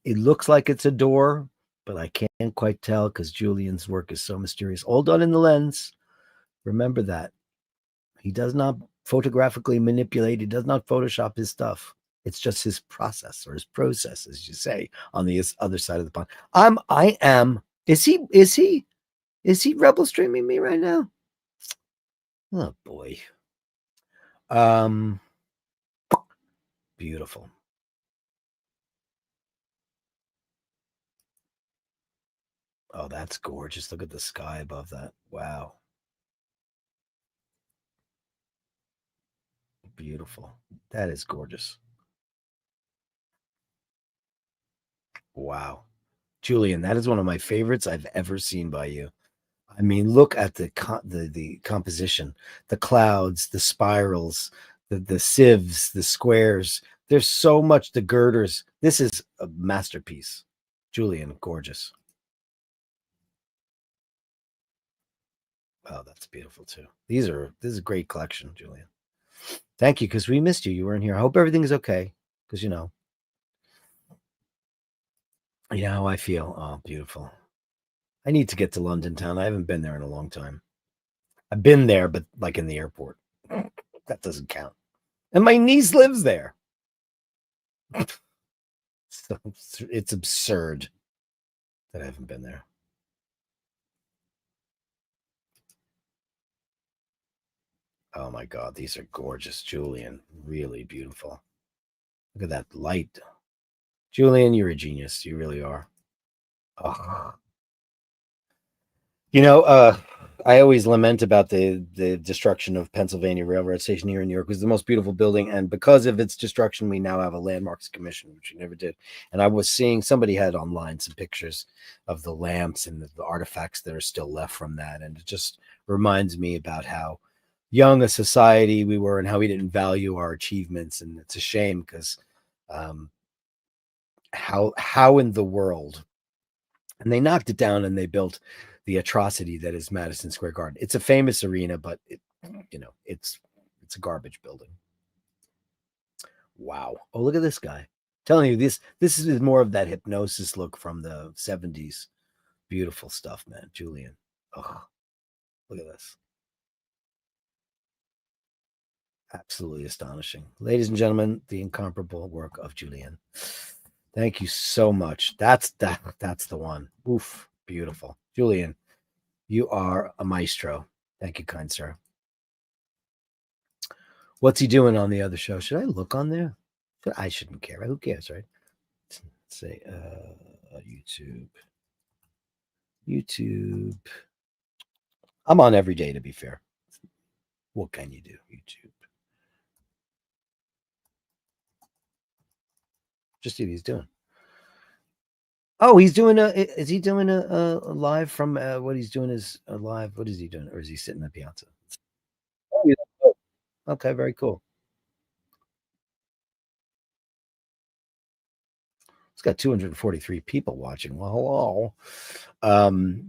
it looks like it's a door, but I can't quite tell because Julian's work is so mysterious. All done in the lens. Remember that. He does not photographically manipulate. He does not Photoshop his stuff. It's just his process, or his process, as you say, on the other side of the pond. I am. Is he rebel streaming me right now? Oh boy. Beautiful. Oh, that's gorgeous. Look at the sky above that. Wow. Beautiful. That is gorgeous. Wow. Julian, that is one of my favorites I've ever seen by you. I mean, look at the composition, the clouds, the spirals, the sieves, the squares. There's so much, the girders. This is a masterpiece. Julian, gorgeous. Oh, that's beautiful too. This is a great collection, Julian. Thank you, because we missed you. You weren't here. I hope everything's okay. Because you know how I feel. Oh, beautiful. I need to get to London town. I haven't been there in a long time. I've been there, but like in the airport. That doesn't count. And my niece lives there. So it's absurd that I haven't been there. Oh my God, these are gorgeous, Julian. Really beautiful. Look at that light. Julian, you're a genius. You really are. Oh. I always lament about the destruction of Pennsylvania Railroad Station here in New York. It was the most beautiful building, and because of its destruction, we now have a landmarks commission, which we never did. And I was seeing somebody had online some pictures of the lamps and the artifacts that are still left from that, and it just reminds me about how young a society we were and how we didn't value our achievements. And it's a shame because how in the world, and they knocked it down and they built the atrocity that is Madison Square Garden. It's a famous arena, but it's a garbage building. Wow. Oh, look at this guy. I'm telling you, this is more of that hypnosis look from the 70s. Beautiful stuff, man. Julian. Oh, look at this. Absolutely astonishing. Ladies and gentlemen, the incomparable work of Julian. Thank you so much. That's the one. Oof, beautiful. Julian, you are a maestro. Thank you, kind sir. What's he doing on the other show? Should I look on there? I shouldn't care. Who cares, right? Let's say YouTube. I'm on every day, to be fair. What can you do? YouTube. Just see what he's doing. Oh, he's doing is he doing a live from what he's doing is a live? What is he doing? Or is he sitting at Piazza? Oh, okay, very cool. It's got 243 people watching. Well, hello.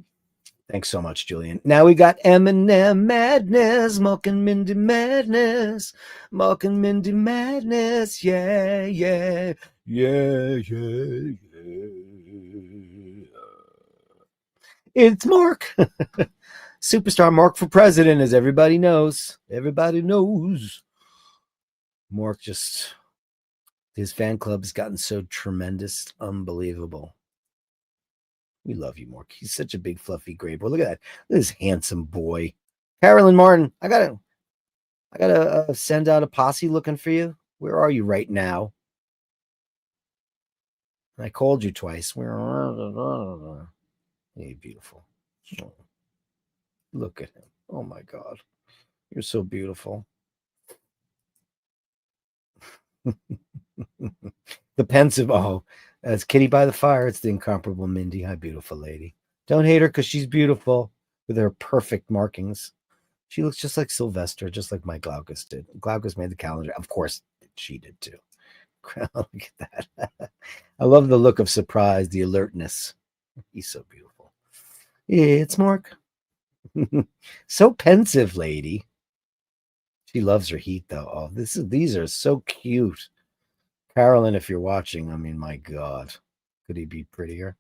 Thanks so much, Julian. Now we got Eminem Madness, Mark and Mindy Madness, Mark and Mindy Madness. Yeah, yeah, yeah, yeah, yeah. It's Mark. Superstar Mark for president, as everybody knows. Everybody knows. Mark just, his fan club has gotten so tremendous, unbelievable. We love you, Mark. He's such a big, fluffy gray boy. Look at that. Look at this handsome boy. Carolyn Martin, I gotta send out a posse looking for you. Where are you right now? I called you twice. Where are Hey, beautiful. Oh, look at him. Oh my God. You're so beautiful. The pensive, that's Kitty by the fire. It's the incomparable Mindy. Hi, beautiful lady. Don't hate her because she's beautiful with her perfect markings. She looks just like Sylvester, just like Mike Glaucus did. Glaucus made the calendar. Of course, she did too. Look at that. I love the look of surprise, the alertness. He's so beautiful. Yeah, it's Mark. So pensive, lady. She loves her heat, though. Oh, these are so cute. Carolyn, if you're watching, I mean, my God, could he be prettier?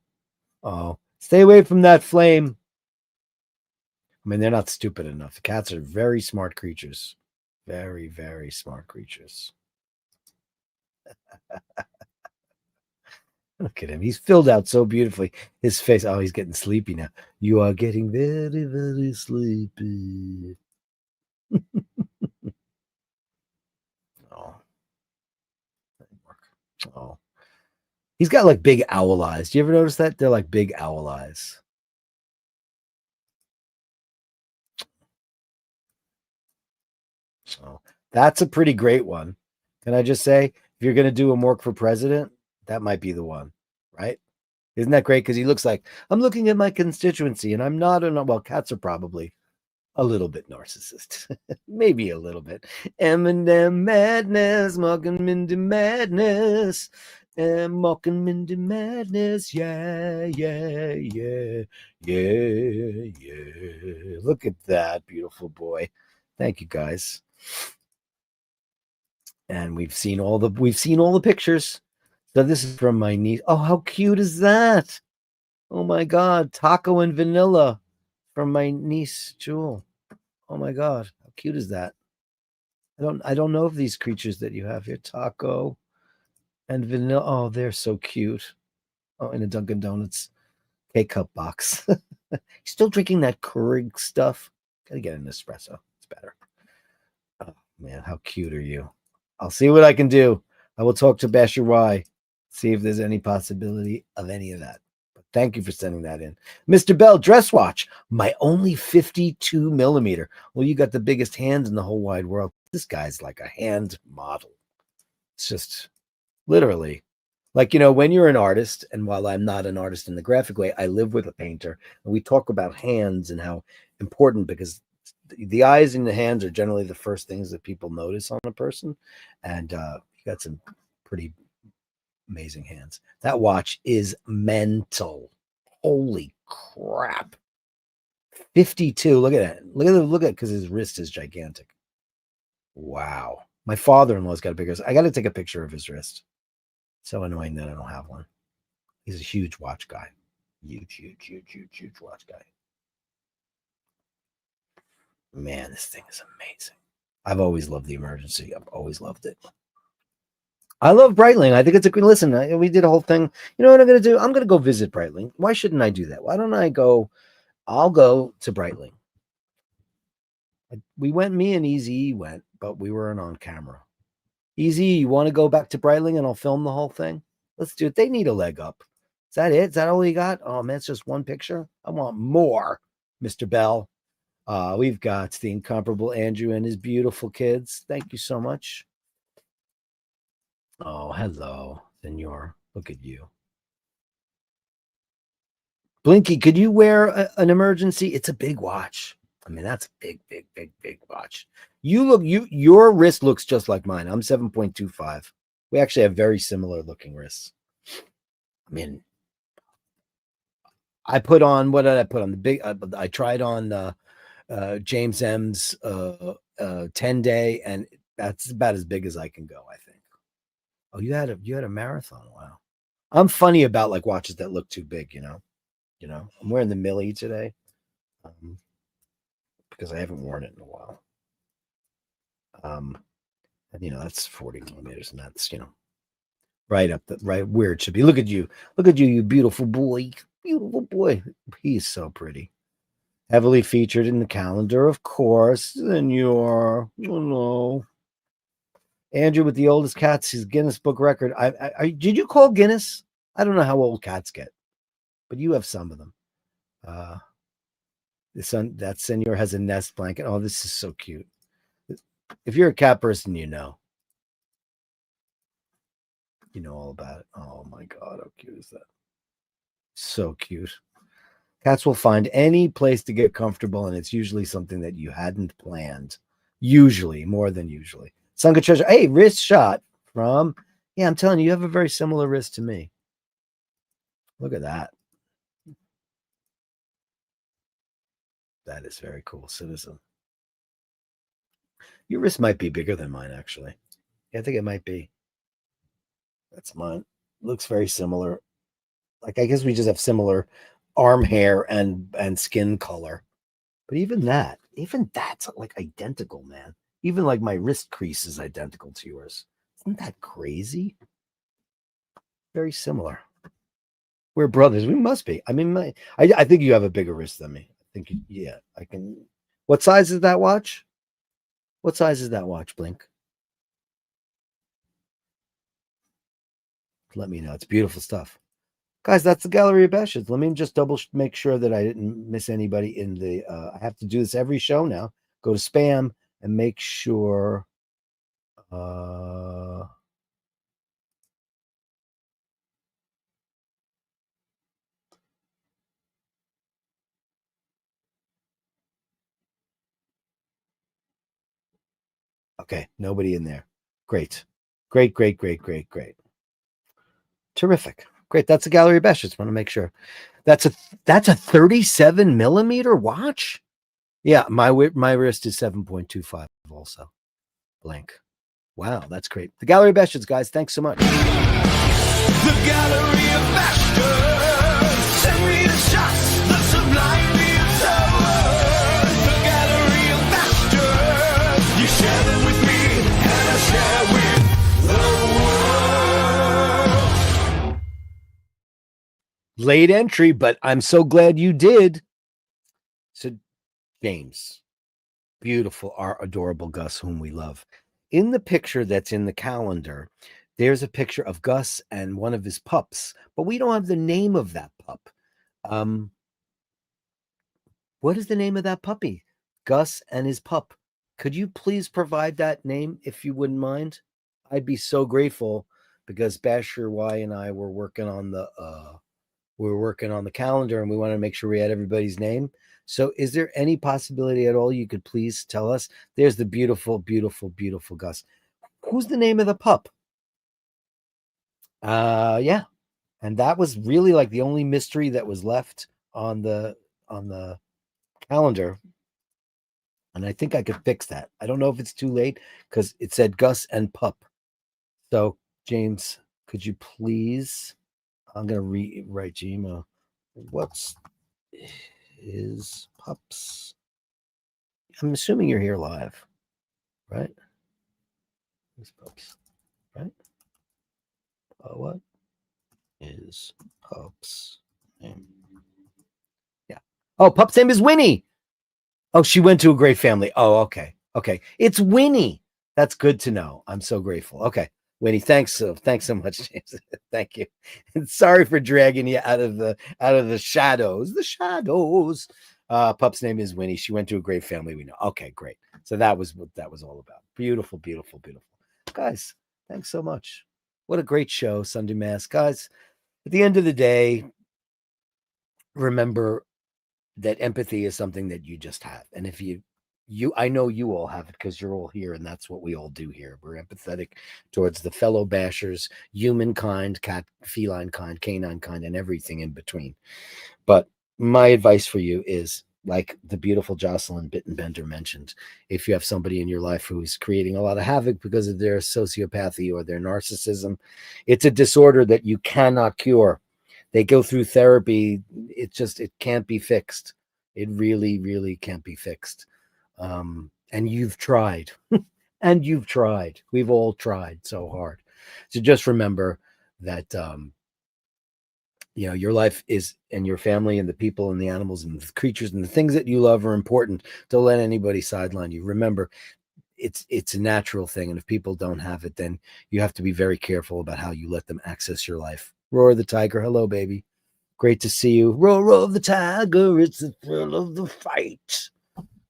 Oh, stay away from that flame. I mean, they're not stupid enough. The cats are very smart creatures. Very, very smart creatures. Look at him. He's filled out so beautifully. His face. Oh, he's getting sleepy now. You are getting very, very sleepy. Oh. Oh. He's got like big owl eyes. Do you ever notice that? They're like big owl eyes. Oh, that's a pretty great one. Can I just say, if you're going to do a Mork for president, that might be the one, right? Isn't that great? Because he looks like, I'm looking at my constituency and I'm not, well, cats are probably a little bit narcissist. Maybe a little bit. Eminem Madness, Morgan Mindy Madness. And walking into madness. Yeah, yeah, yeah, yeah, yeah. Look at that beautiful boy. Thank you guys. And we've seen all the pictures. So this is from my niece. Oh, how cute is that? Oh my god, taco and vanilla from my niece Jewel. Oh my god, how cute is that? I don't know of these creatures that you have here. Taco and vanilla. Oh, they're so cute. Oh, in a Dunkin' Donuts K-cup box. Still drinking that Keurig stuff. Gotta get an espresso. It's better. Oh man, how cute are you? I'll see what I can do. I will talk to Basher Y, see if there's any possibility of any of that. But thank you for sending that in. Mr. Bell, dress watch. My only 52 millimeter. Well, you got the biggest hands in the whole wide world. This guy's like a hand model. It's just literally like, when you're an artist, and while I'm not an artist in the graphic way, I live with a painter, and we talk about hands and how important, because the eyes and the hands are generally the first things that people notice on a person. And you got some pretty amazing hands. That watch is mental. Holy crap. 52. Look at it. Look at it, because his wrist is gigantic. Wow. My father-in-law's got a bigger. I got to take a picture of his wrist. So annoying that I don't have one. He's a huge watch guy. Huge watch guy. Man, this thing is amazing. I've always loved the Emergency. I've always loved it. I love Breitling. I think it's a good listen. We did a whole thing. You know what I'm going to do? I'm going to go visit Breitling. Why shouldn't I do that? Why don't I go? I'll go to Breitling. We went, me and Easy went, but we weren't on camera. Easy, you want to go back to Breitling and I'll film the whole thing? Let's do it. They need a leg up. Is that it? Is that all you got? Oh man, it's just one picture. I want more, Mr. Bell. We've got the incomparable Andrew and his beautiful kids. Thank you so much. Oh, hello, senor. Look at you. Blinky, could you wear an Emergency? It's a big watch. I mean, that's a big watch. Your wrist looks just like mine. I'm 7.25. We actually have very similar looking wrists. I mean, I put on, what did I put on? I tried on James M's 10-day, and that's about as big as I can go, I think. Oh, you had a marathon. Wow. I'm funny about like watches that look too big, I'm wearing the Millie today. Because I haven't worn it in a while. And that's 40 millimeters, and that's right up right where it should be. Look at you, you beautiful boy, beautiful boy. He's so pretty. Heavily featured in the calendar, of course. Senor, oh no. Andrew with the oldest cats, his Guinness Book record. Did you call Guinness? I don't know how old cats get, but you have some of them. That senor has a nest blanket. Oh, this is so cute. If you're a cat person, you know all about it. Oh my god, how cute is that? So cute. Cats will find any place to get comfortable, and it's usually something that you hadn't planned. Usually, more than usually. Sunga Treasure. Hey, wrist shot from. Yeah, I'm telling you, you have a very similar wrist to me. Look at that. That is very cool, citizen. Your wrist might be bigger than mine, actually. Yeah, I think it might be. That's mine. Looks very similar. Like, I guess we just have similar arm hair and skin color. But even that's like identical, man. Even like my wrist crease is identical to yours. Isn't that crazy? Very similar. We're brothers. We must be. I mean, I think you have a bigger wrist than me. I think yeah, I can. What size is that watch? What size is that watch, Blink? Let me know. It's beautiful stuff. Guys, that's the Gallery of Bashtards. Let me just make sure that I didn't miss anybody in the. I have to do this every show now. Go to spam and make sure. Okay, nobody in there. Great. Great. Terrific. Great. That's a Gallery of Bashtards. Want to make sure. That's a 37 millimeter watch. Yeah, my wrist is 7.25 also. Blank. Wow, that's great. The Gallery of Bashtards, guys. Thanks so much. The Gallery of Bashtards. Send me the shots, the sublime the absurd. The Gallery of Bashtards. You share them with me, and I share with the world. Late entry, but I'm so glad you did. So, James, beautiful, our adorable Gus, whom we love. In the picture that's in the calendar, there's a picture of Gus and one of his pups, but we don't have the name of that pup. What is the name of that puppy? Gus and his pup. Could you please provide that name if you wouldn't mind? I'd be so grateful, because Basher Y and I were working on the calendar, and we want to make sure we had everybody's name. So is there any possibility at all you could please tell us? There's the beautiful, beautiful, beautiful Gus. Who's the name of the pup? Yeah. And that was really like the only mystery that was left on the calendar. And I think I could fix that. I don't know if it's too late, because it said Gus and pup. So James, could you please, I'm going to rewrite Gmail. What's his pups? I'm assuming you're here live, right? His pups, right? What is pup's name? Yeah. Oh, pup's name is Winnie. Oh, she went to a great family. Oh, okay. Okay. It's Winnie. That's good to know. I'm so grateful. Okay. Winnie, thanks so much, James. Thank you. And sorry for dragging you out of the shadows. The shadows. Pup's name is Winnie. She went to a great family. We know. Okay, great. So that was what that was all about. Beautiful, beautiful, beautiful. Guys, thanks so much. What a great show, Sunday Mass. Guys, at the end of the day, remember that empathy is something that you just have. And if I know you all have it, because you're all here, and that's what we all do here. We're empathetic towards the fellow bashers, humankind, cat, feline kind, canine kind, and everything in between. But my advice for you is, like the beautiful Jocelyn Bittenbender mentioned, if you have somebody in your life who's creating a lot of havoc because of their sociopathy or their narcissism, it's a disorder that you cannot cure. They go through therapy. It can't be fixed. It really, really can't be fixed. And you've tried. And you've tried. We've all tried so hard. So just remember that, your life is, and your family and the people and the animals and the creatures and the things that you love are important. Don't let anybody sideline you. Remember, it's a natural thing. And if people don't have it, then you have to be very careful about how you let them access your life. Roar of the Tiger. Hello, baby. Great to see you. Roar of the Tiger. It's the thrill of the fight.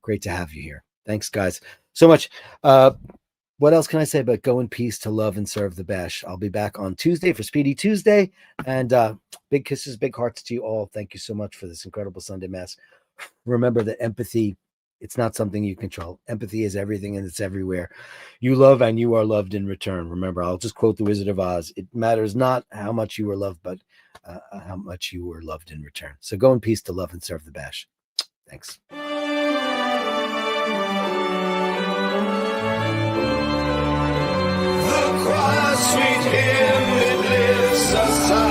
Great to have you here. Thanks, guys, so much. What else can I say but go in peace to love and serve the Bash? I'll be back on Tuesday for Speedy Tuesday. And big kisses, big hearts to you all. Thank you so much for this incredible Sunday Mass. Remember that empathy, it's not something you control. Empathy is everything, and it's everywhere. You love and you are loved in return. Remember, I'll just quote the Wizard of Oz. It matters not how much you were loved, but how much you were loved in return. So go in peace to love and serve the Bash. Thanks. Sweet hymn that lifts us up.